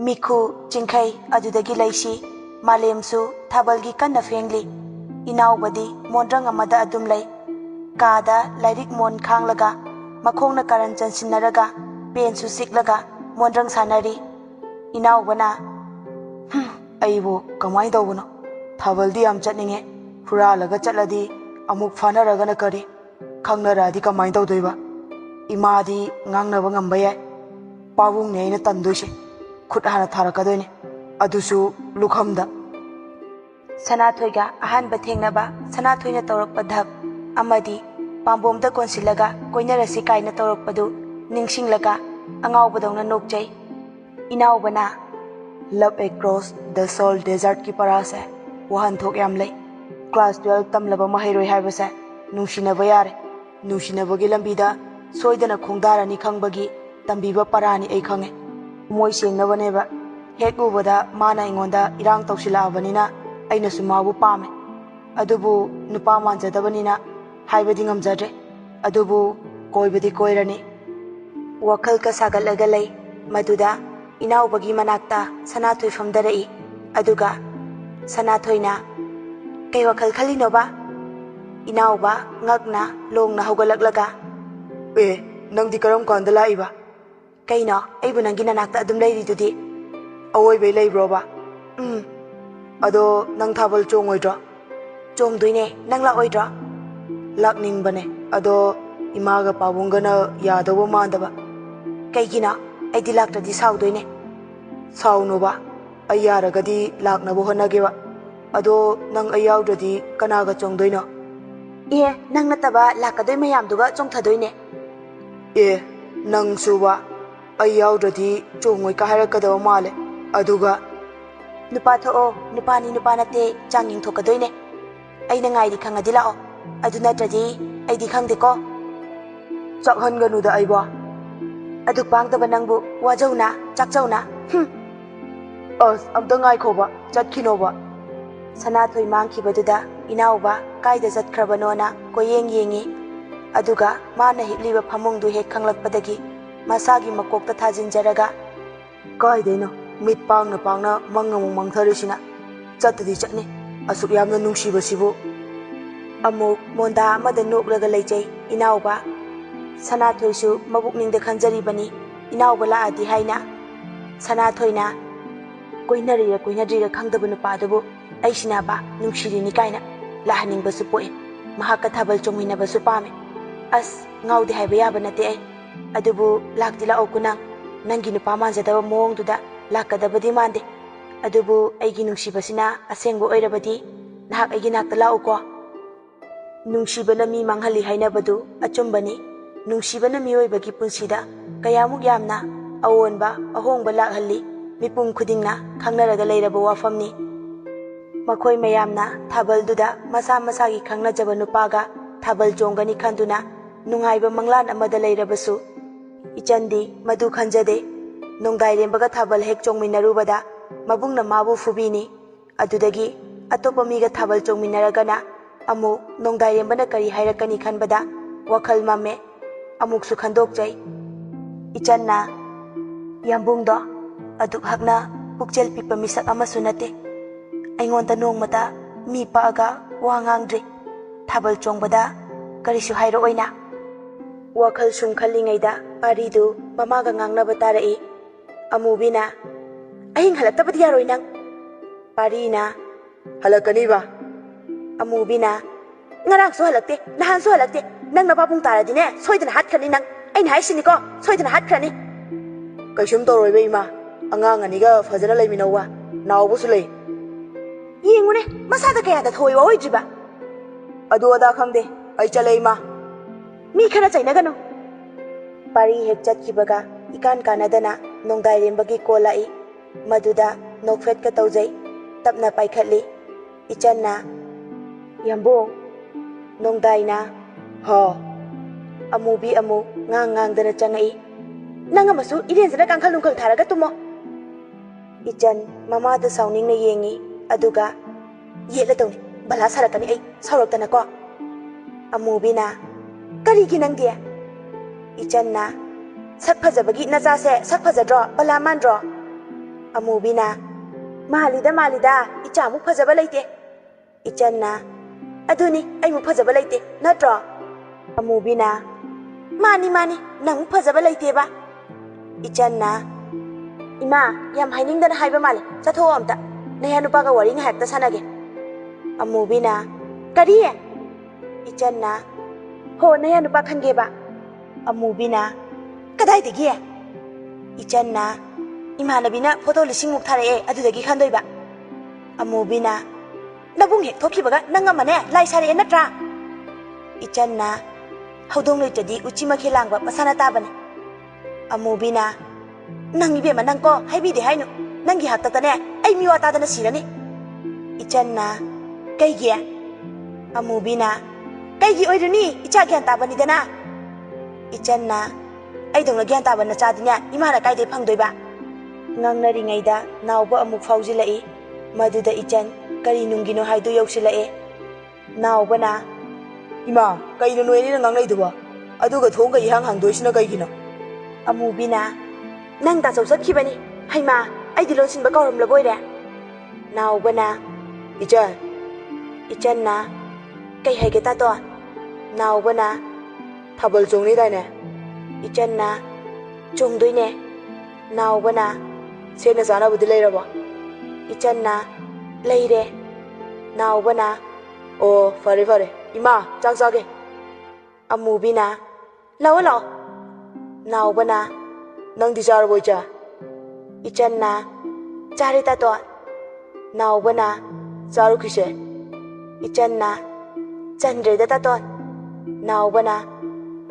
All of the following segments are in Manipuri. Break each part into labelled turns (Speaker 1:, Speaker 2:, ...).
Speaker 1: ꯃꯤꯈꯨ ꯆꯤꯡꯈꯩ ꯑꯗꯨꯗꯒꯤ ꯂꯩꯁꯤ ꯃꯥꯂꯦꯝꯁꯨ ꯊꯥꯕꯜꯒꯤ ꯀꯟꯅ ꯐꯦꯡꯂꯤ ꯏꯅꯥꯎꯕꯗꯤ ꯃꯣꯟꯗ꯭ꯔꯪ ꯑꯃꯗ ꯑꯗꯨꯝ ꯂꯩ ꯀꯥꯗ ꯂꯥꯏꯔꯤꯛ ꯃꯣꯟ ꯈꯥꯡꯂꯒ ꯃꯈꯣꯡꯅ ꯀꯔꯟ ꯆꯟꯁꯤꯟꯅꯔꯒ ꯄꯦꯟꯁꯨ ꯁꯤꯛꯂꯒ ꯃꯣꯟꯗ꯭ꯔꯪ ꯁꯥꯟꯅꯔꯤ ꯏꯅꯥꯎꯕꯅ ꯑꯩꯕꯨ ꯀꯃꯥꯏ ꯇꯧꯕꯅꯣ ꯊꯥꯕꯜꯗꯤ ꯌꯥꯝ ꯆꯠꯅꯤꯡꯉꯦ ꯍꯨꯔꯥꯜꯂꯒ ꯆꯠꯂꯗꯤ ꯑꯃꯨꯛ ꯐꯥꯅꯔꯒꯅ ꯀꯔꯤ ꯈꯪꯅꯔꯛꯑꯗꯤ ꯀꯃꯥꯏ ꯇꯧꯗꯣꯏꯕ 이마디 ꯉꯥꯡꯅꯕ ꯉꯝꯕ ꯌꯥꯏ ꯄꯥꯕꯨꯡꯅꯦ ꯑꯩꯅ ꯇꯟꯗꯣꯏꯁꯦ ꯈꯨꯠ ꯍꯥꯟꯅ ꯊꯥꯔꯛꯀꯗꯣꯏꯅꯦ ꯑꯗꯨꯁꯨ ꯂꯨꯈꯝꯗ ꯁꯅꯥꯊꯣꯏꯒ ꯑꯍꯥꯟꯕ ꯊꯦꯡꯅꯕ ꯁꯅꯥꯊꯣꯏꯅ ꯇꯧꯔꯛꯄ ꯙꯞ ꯑꯃꯗꯤ ꯄꯥꯝꯕꯣꯝꯗ ꯀꯣꯟꯁꯤꯜꯂꯒ ꯀꯣꯏꯅꯔꯁꯤ ꯀꯥꯏꯅ ꯇꯧꯔꯛꯄꯗꯨ ꯅꯤꯡꯁꯤꯡꯂꯒ ꯑꯉꯥꯎꯕꯗꯧꯅ ꯅꯣꯛꯆꯩ ꯏꯅꯥꯎꯕꯅ ꯂꯞ ꯑꯦꯀ꯭ꯔꯣꯁ ꯗ ꯁꯣꯜ ꯗꯦꯖꯥꯔꯠꯀꯤ ꯄꯔꯥꯁꯦ ꯋꯥꯍꯟꯊꯣꯛ ꯌꯥꯝ ꯂꯩ ꯀ꯭ꯂꯥꯁ 12 ꯇꯝꯂꯕ ꯃꯍꯩꯔꯣꯏ ꯍꯥꯏꯕꯁꯦ ꯅꯨꯡꯁꯤꯅꯕ ꯌꯥꯔꯦ ꯅꯨꯡꯁꯤꯅꯕꯒꯤ ꯂꯝꯕꯤꯗ ꯁꯣꯏꯗꯅ ꯈꯣꯡꯗꯥꯔꯅꯤ ꯈꯪꯕꯒꯤ ꯇꯝꯕꯤꯕ ꯄꯔꯥꯅꯤ ꯑꯩ ꯈꯪꯉꯦ ꯃꯣꯏ ꯁꯦꯡꯅꯕꯅꯦꯕ ꯍꯦꯛ ꯎꯕꯗ ꯃꯥꯅ ꯑꯩꯉꯣꯟꯗ ꯏꯔꯥꯡ ꯇꯧꯁꯤꯜꯂꯛꯑꯕꯅꯤꯅ ꯑꯩꯅꯁꯨ ꯃꯥꯕꯨ ꯄꯥꯝꯃꯦ ꯑꯗꯨꯕꯨ ꯅꯨꯄꯥ ꯃꯥꯟꯖꯗꯕꯅꯤꯅ ꯍꯥꯏꯕꯗꯤ ꯉꯝꯖꯗ꯭ꯔꯦ ꯑꯗꯨꯕꯨ ꯀꯣꯏꯕꯗꯤ ꯀꯣꯏꯔꯅꯤ ꯋꯥꯈꯜꯀ ꯁꯥꯒꯠꯂꯒ ꯂꯩ ꯃꯗꯨꯗ ꯏꯅꯥꯎꯕꯒꯤ ꯃꯅꯥꯛꯇ ꯁꯅꯥꯊꯣꯏ ꯐꯝꯗꯔꯛꯏ ꯑꯗꯨꯒ ꯁꯅꯥꯊꯣꯏꯅ ꯀꯩ ꯋꯥꯈꯜ ꯈꯜꯂꯤꯅꯣꯕ 이나오바 ꯉꯛꯅ ꯂꯣꯡꯅ ꯍꯧꯒꯠꯂꯛꯂꯒ ꯅꯪꯗꯤ ꯀꯔꯝ ꯀꯥꯟꯗ ꯂꯥꯛꯏꯕ ꯀꯩꯅꯣ ꯑꯩꯕꯨ ꯅꯪꯒꯤ ꯅꯅꯥꯛꯇ ꯑꯗꯨꯝ ꯂꯩꯔꯤꯗꯨꯗꯤ ꯑꯋꯣꯏꯕꯩ ꯂꯩꯕ꯭ꯔꯣꯕ ꯑꯗꯣ ꯅꯪ ꯊꯥꯕꯜ ꯆꯣꯡꯉꯣꯏꯗ꯭ꯔꯣ ꯆꯣꯡꯗꯣꯏꯅꯦ ꯅꯪ ꯂꯥꯛꯑꯣꯏꯗ꯭ꯔꯣ ꯂꯥꯛꯅꯤꯡꯕꯅꯦ ꯑꯗꯣ 이마ꯒ ꯄꯥꯕꯨꯡꯒꯅ ꯌꯥꯗꯧꯕ ꯃꯥꯟꯗꯕ ꯀꯩꯒꯤꯅꯣ ꯑꯩꯗꯤ ꯂꯥꯛꯇ꯭ꯔꯗꯤ ꯁꯥꯎꯗꯣꯏꯅꯦ ꯁꯥꯎꯅꯣꯕ ꯑꯩ ꯌꯥꯔꯒꯗꯤ ꯂꯥꯛꯅꯕ ꯍꯣꯠꯅꯒꯦꯕ ꯑꯗꯣ ꯅꯪ ꯑꯩ ꯌꯥꯎꯗ꯭ꯔꯗꯤ ꯀꯅꯥꯒ ꯆꯣꯡꯗꯣꯏꯅꯣ ꯅꯪ ꯅꯠꯇꯕ ꯂꯥꯛꯀꯗꯣꯏ ꯃꯌꯥꯝꯗꯨꯒ ꯆꯣꯡꯊꯗꯣꯏꯅꯦ ꯅꯪꯁꯨꯕ ꯑꯩ ꯌꯥꯎꯗ꯭ꯔꯗꯤ ꯆꯣꯡꯉꯣꯏ ꯀ ꯍꯥꯏꯔꯛꯀꯗꯕ ꯃꯥꯜꯂꯦ ꯑꯗꯨꯒ ꯅꯨꯄꯥ ꯊꯣꯛꯑꯣ ꯅꯨꯄꯥꯅꯤ ꯅꯨꯄꯥ ꯅꯠꯇꯦ ꯆꯥꯡ ꯌꯦꯡꯊꯣꯛꯀꯗꯣꯏꯅꯦ ꯑꯩꯅ ꯉꯥꯏꯔꯤ ꯈꯪꯉꯗꯤ ꯂꯥꯛꯑꯣ ꯑꯗꯨ ꯅꯠꯇ꯭ꯔꯗꯤ ꯑꯩꯗꯤ ꯈꯪꯗꯦꯀꯣ ꯆꯥꯛꯍꯟꯒꯅꯨꯗ ꯑꯩꯕꯣ ꯑꯗꯨ ꯄꯥꯡꯗꯕ ꯅꯪꯕꯨ ꯋꯥꯖꯧꯅ ꯆꯥꯛꯆꯧꯅ ꯑꯁ ꯑꯝꯇ ꯉꯥꯏꯈꯣꯕ ꯆꯠꯈꯤꯅꯣꯕ ꯁꯅꯥꯊꯣꯏ ꯃꯥꯡꯈꯤꯕꯗꯨꯗ 이나오바 ꯀꯥꯏꯗ ꯆꯠꯈ꯭ꯔꯕꯅꯣꯅ ꯀꯣꯌꯦꯡ ꯌꯦꯡꯉꯤ ꯑꯗꯨꯒ ꯃꯥꯅ ꯍꯤꯞꯂꯤꯕ ꯐꯃꯨꯡꯗꯨ ꯍꯦꯛ ꯈꯪꯂꯛꯄꯗꯒꯤ ꯃꯁꯥꯒꯤ ꯃꯀꯣꯛꯇ ꯊꯥꯖꯤꯟꯖꯔꯒ ꯀꯥꯏꯗꯩꯅꯣ ꯃꯤꯠ ꯄꯥꯡꯅ ꯄꯥꯡꯅ ꯃꯪ ꯑꯃꯨꯛ ꯃꯪꯊꯔꯤꯁꯤꯅ ꯆꯠꯇꯗꯤ ꯆꯠꯅꯤ ꯑꯁꯨꯛ ꯌꯥꯝꯅ ꯅꯨꯡꯁꯤꯕꯁꯤꯕꯨ ꯑꯃꯨꯛ ꯃꯣꯟꯗꯥ ꯑꯃꯗ ꯅꯣꯛꯂꯒ ꯂꯩꯖꯩ 이나오바 ꯁꯅꯥꯊꯣꯏꯁꯨ ꯃꯕꯨꯛꯅꯤꯡꯗ ꯈꯟꯖꯔꯤꯕꯅꯤ 이나오바 ꯂꯥꯛꯑꯗꯤ ꯍꯥꯏꯅ ꯁꯅꯥꯊꯣꯏꯅ ꯀꯣꯏꯅꯔꯤꯔ ꯀꯣꯏꯅꯗ꯭ꯔꯤꯔ ꯈꯪꯗꯕ ꯅꯨꯄꯥꯗꯨꯕꯨ ꯑꯩꯁꯤꯅꯕ ꯅꯨꯡꯁꯤꯔꯤꯅꯤ ꯀꯥꯏꯅ ꯂꯥꯛꯍꯟꯅꯤꯡꯕꯁꯨ ꯄꯣꯛꯑꯦ ꯃꯍꯥꯛꯀ ꯊꯥꯕꯜ ꯆꯣꯡꯃꯤꯟꯅꯕꯁꯨ ꯄꯥꯝꯃꯦ ꯑꯁ ꯉꯥꯎꯗꯦ ꯍꯥꯏꯕ ꯌꯥꯕ ꯅꯠꯇꯦ ꯑꯩ ꯑꯗꯨꯕꯨ ꯂꯥꯛꯇꯤ ꯂꯥꯛꯑꯣ ꯅꯪꯒꯤ ꯅꯨꯄꯥ ꯃꯥꯟꯖꯗꯕ ꯃꯑꯣꯡꯗꯨꯗ ꯂꯥꯛꯀꯗꯕꯗꯤ ꯃꯥꯟꯗꯦ ꯑꯗꯨꯕꯨ ꯑꯩꯒꯤ ꯅꯨꯡꯁꯤꯕꯁꯤꯅ ꯑꯁꯦꯡꯕ ꯑꯣꯏꯔꯕꯗꯤ ꯅꯍꯥꯛ ꯑꯩꯒꯤ ꯅꯥꯛꯇ ꯂꯥꯛꯎꯀꯣ ꯅꯨꯡꯁꯤꯕꯅ ꯃꯤ ꯃꯥꯡꯍꯜꯂꯤ ꯍꯥꯏꯅꯕꯗꯨ ꯑꯆꯨꯝꯕꯅꯤ ꯅꯨꯡꯁꯤꯕꯅ ꯃꯤꯑꯣꯏꯕꯒꯤ ꯄꯨꯟꯁꯤꯗ ꯀꯌꯥꯃꯨꯛ ꯌꯥꯝꯅ ꯑꯑꯣꯟꯕ ꯑꯍꯣꯡꯕ ꯂꯥꯛꯍꯜꯂꯤ ꯃꯤꯄꯨꯝ ꯈꯨꯗꯤꯡꯅ ꯈꯪꯅꯔꯒ ꯂꯩꯔꯕ ꯋꯥꯐꯝꯅꯤ ꯃꯈꯣꯏ ꯃꯌꯥꯝꯅ ꯊꯥꯕꯜꯗꯨꯗ ꯃꯁꯥ ꯃꯁꯥꯒꯤ ꯈꯪꯅꯖꯕ ꯅꯨꯄꯥꯒ ꯊꯥꯕꯜ ꯆꯣꯡꯒꯅꯤ ꯈꯟꯗꯨꯅ ꯅꯨꯡꯉꯥꯏꯕ ꯃꯪꯂꯥꯟ ꯑꯃꯗ ꯂꯩꯔꯕꯁꯨ ꯏꯆꯟꯗꯤ ꯃꯗꯨ ꯈꯟꯖꯗꯦ ꯅꯣꯡꯗꯥꯏꯔꯦꯝꯕꯒ ꯊꯥꯕꯜ ꯍꯦꯛ ꯆꯣꯡꯃꯤꯟꯅꯔꯨꯕꯗ ꯃꯕꯨꯡꯅ ꯃꯥꯕꯨ ꯐꯨꯕꯤꯅꯤ ꯑꯗꯨꯗꯒꯤ ꯑꯇꯣꯞꯄ ꯃꯤꯒ ꯊꯥꯕꯜ ꯆꯣꯡꯃꯤꯟꯅꯔꯒꯅ ꯑꯃꯨꯛ ꯅꯣꯡꯗꯥꯏꯔꯦꯝꯕꯅ ꯀꯔꯤ ꯍꯥꯏꯔꯛꯀꯅꯤ ꯈꯟꯕꯗ ꯋꯥꯈꯜ ꯃꯝꯃꯦ ꯑꯃꯨꯛꯁꯨ ꯈꯟꯗꯣꯛꯆꯩ ꯏꯆꯟꯅ ꯌꯥꯝꯕꯨꯡꯗꯣ ꯑꯗꯨꯛ ꯍꯛꯅ ꯄꯨꯛꯆꯦꯜ ꯄꯤꯛꯄ ꯃꯤꯁꯛ ꯑꯃꯁꯨ ꯅꯠꯇꯦ ꯑꯩꯉꯣꯟꯗ ꯅꯣꯡꯃꯇ ꯃꯤ ꯄꯛꯑꯒ ꯋꯥ ꯉꯥꯡꯗ꯭ꯔꯤ ꯊꯥꯕꯜ ꯆꯣꯡꯕꯗ ꯀꯔꯤꯁꯨ ꯍꯥꯏꯔꯛꯑꯣꯏꯅ ꯋꯥꯈꯜ ꯁꯨꯝ ꯈꯜꯂꯤꯉꯩꯗ ꯄꯥꯔꯤꯗꯨ ꯃꯃꯥꯒ ꯉꯥꯡꯅꯕ ꯇꯥꯔꯛꯏ ꯑꯃꯨꯕꯤꯅ ꯑꯍꯤꯡ ꯍꯜꯂꯛꯇꯕꯗꯤ ꯌꯥꯔꯣꯏ ꯅꯪ ꯄꯥꯔꯤꯅ ꯍꯜꯂꯛꯀꯅꯤꯕ ꯑꯃꯨꯕꯤꯅ ꯉꯔꯥꯡꯁꯨ ꯍꯜꯂꯛꯇꯦ ꯅꯍꯥꯟꯁꯨ ꯍꯜꯂꯛꯇꯦ ꯅꯪ ꯅꯄꯥꯕꯨꯡ ꯇꯥꯔꯗꯤꯅꯦ ꯁꯣꯏꯗꯅ ꯍꯥꯠꯈ꯭ꯔꯅꯤ ꯅꯪ ꯑꯩꯅ ꯍꯥꯏꯁꯤꯅꯤꯀꯣ ꯁꯣꯏꯗꯅ ꯍꯥꯠꯈ꯭ꯔꯅꯤ ꯀꯩꯁꯨꯝ ꯇꯧꯔꯣꯏꯕ ꯏꯃꯥ ꯑꯉꯥꯡ ꯑꯅꯤꯒ ꯐꯖꯅ ꯂꯩꯃꯤꯟꯅꯧꯕ ꯅꯥꯎꯕꯁꯨ ꯂꯩ ꯌꯦꯡꯉꯨꯅꯦ ꯃꯁꯥꯗ ꯀꯌꯥꯗ ꯊꯣꯏꯕ ꯑꯣꯏꯗ꯭ꯔꯤꯕ ꯑꯗꯨ ꯑꯗꯥ ꯈꯪꯗꯦ ꯑꯩ ꯆꯠꯂꯦ ꯏꯃꯥ ꯃꯤ ꯈꯔ ꯆꯩꯅꯒꯅꯨ ꯄꯥꯔꯤ ꯍꯦꯛ ꯆꯠꯈꯤꯕꯒ ꯏꯀꯥꯟ ꯀꯥꯟꯅꯗꯅ ꯅꯣꯡꯗꯥꯏꯔꯦꯝꯕꯒꯤ ꯀꯣꯜ ꯂꯥꯛꯏ ꯃꯗꯨꯗ ꯅꯣꯛꯐꯦꯠꯀ ꯇꯧꯖꯩ ꯇꯞꯅ ꯄꯥꯏꯈꯠꯂꯤ ꯏꯆꯟꯅ ꯌꯥꯝꯕꯨꯡ ꯅꯣꯡꯗꯥꯏꯅ ꯍꯣ ꯑꯃꯨꯕꯤ ꯑꯃꯨꯛ ꯉꯥꯡꯗꯅ ꯆꯪꯉꯛꯏ ꯅꯪ ꯑꯃꯁꯨ ꯏꯔꯦꯟꯖꯅ ꯀꯥꯡꯈꯜ ꯅꯨꯡꯈꯜ ꯊꯥꯔꯒ ꯇꯨꯝꯃꯣ ꯏꯆꯟ ꯃꯃꯥꯗ ꯁꯥꯎꯅꯤꯡꯅ ꯌꯦꯡꯉꯤ ꯑꯗꯨꯒ ꯌꯦꯠꯂꯗꯧꯅꯤ ꯕꯂꯥ ꯁꯥꯔꯛꯀꯅꯤ ꯑꯩ ꯁꯥꯎꯔꯛꯇꯅꯀꯣ ꯑꯃꯨꯕꯤꯅ ꯀꯔꯤꯒꯤ ꯅꯪꯗꯤ ꯏꯆꯟꯅ ꯁꯛ ꯐꯖꯕꯒꯤ ꯅꯆꯥꯁꯦ ꯁꯛ ꯐꯖꯗ꯭ꯔꯣ ꯕꯂꯥ ꯃꯥꯟꯗ꯭ꯔꯣ ꯑꯃꯨꯕꯤꯅ ꯃꯥꯜꯂꯤꯗ ꯏꯆꯥꯃꯨꯛ ꯐꯖꯕ ꯂꯩꯇꯦ ꯏꯆꯟꯅ ꯑꯗꯨꯅꯤ ꯑꯩꯃꯨꯛ ꯐꯖꯕ ꯂꯩꯇꯦ ꯅꯠꯇ꯭ꯔꯣ ꯑꯃꯨꯕꯤꯅ ꯃꯥꯅꯤ ꯅꯪꯃꯨꯛ ꯐꯖꯕ ꯂꯩꯇꯦꯕ ꯏꯆꯟꯅ ꯏꯃꯥ ꯌꯥꯝ ꯍꯥꯏꯅꯤꯡꯗꯅ ꯍꯥꯏꯕ ꯃꯥꯜꯂꯦ ꯆꯠꯊꯣꯛꯑꯣ ꯑꯝꯇ ꯅꯌꯥ ꯅꯨꯄꯥꯒ ꯋꯥꯔꯤ ꯉꯥꯏꯍꯥꯛꯇ ꯁꯥꯟꯅꯒꯦ ꯑꯃꯨꯕꯤꯅ ꯀꯔꯤ ꯏꯆꯟꯅ ꯍꯣ ꯅꯌꯥ ꯅꯨꯄꯥ ꯈꯟꯒꯦꯕ ꯑꯃꯨꯕꯤꯅ ꯀꯗꯥꯏꯗꯒꯤ 이찬나 이마나비나 포도 리싱묵 타래에 아두대기 칸도이바 아무비나 나붕해 토키바가 낭가마네 라이사리에 나트라 이찬나 하우동레이터디 우치마케 랑바 마사나 따바네 아무비나 낭이베마 낭거 하이비데 하이누 낭기 합탁다네 아이 미와 따다나 시라니 이찬나 까이기야 아무비나 까이기 오이르니 이차 기안 따바니다나 이찬나 아이동나 기안 따바나 짜드냐 이마나 까이데 팡도이바 ꯉꯥꯡꯅꯔꯤꯉꯩꯗ ꯅꯥꯎꯕ ꯑꯃꯨꯛ ꯐꯥꯎꯖꯤꯜꯂꯛꯏ ꯃꯗꯨꯗ ꯏꯆꯟ ꯀꯔꯤ ꯅꯨꯡꯒꯤꯅꯣ ꯍꯥꯏꯗꯨ ꯌꯧꯁꯤꯜꯂꯛꯑꯦ ꯅꯥꯎꯕꯅ ꯏꯃꯥ ꯀꯩꯅꯣ ꯅꯣꯏꯅꯤꯅ ꯉꯥꯡꯅꯩꯗꯨꯕꯣ ꯑꯗꯨꯒ ꯊꯣꯡꯒ ꯏꯍꯥꯡ ꯍꯥꯡꯗꯣꯏꯁꯤꯅ ꯀꯩꯒꯤꯅꯣ ꯑꯃꯨꯕꯤꯅ ꯅꯪ ꯇꯥꯆꯧ ꯆꯠꯈꯤꯕꯅꯤ ꯍꯩꯃꯥ ꯑꯩꯗꯤ ꯂꯣꯟꯁꯤꯟꯕ ꯀꯧꯔꯝꯂꯕꯣꯏꯔꯦ ꯅꯥꯎꯕꯅ ꯏꯆꯟ ꯏꯆꯟꯅ ꯀꯩ ꯍꯥꯏꯒꯦ ꯇꯥꯇꯣꯟ ꯅꯥꯎꯕꯅ ꯊꯥꯕꯜ ꯆꯣꯡꯅꯤꯗꯥꯏꯅꯦ ꯏꯆꯟꯅ ꯆꯣꯡꯗꯣꯏꯅꯦ 나오거나 세나 자나부디 레이러봐 이찬나 레이래 나오거나 파레 이마 짝짝게 아무비나 라올라 나오거나 낭디 자르보이자 이찬나 자리다도 나오거나 자루키세 이찬나 잔레다다도 나오거나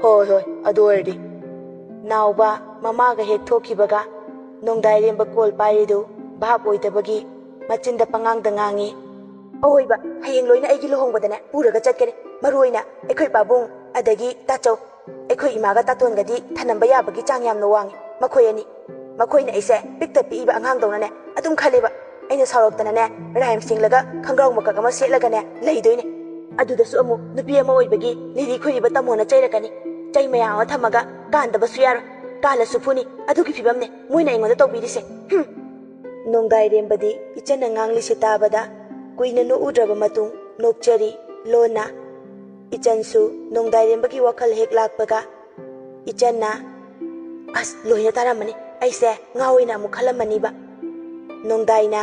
Speaker 1: 호이 아도에디 나오바 mamaga hek thokibaga nongdairemba kol pairedu bhap oidabagi machinda pangangda ngangi oiba hayeng loina aigi lohongbadane puraga chatkene maruina ekhoi babung adagi tachau ekhoi imaga tatongadi thanamba yabagi chang yamna wangi makhoi ani makhoina aise pikta piiba angang donane adum khaleba aina saroktana ne raim singlaga khangrau makak ama setlaga ne leidoine adudasu amu nupi ama oibagi liri khoiba tamona chairakani chaimaya wa thamaga kandabasu yaro काला सुफुनी अदुगी फिबमने मोइना इंगोदा तौबिरिसे नोंगाई रेमबदी इचना nganglisi tabada kuina no udraba matung nokchari lona ichansu nongdai rembagi wakal hek lakpaga ichanna as loina taramani aise ngaoina mu khalamani ba nongdaina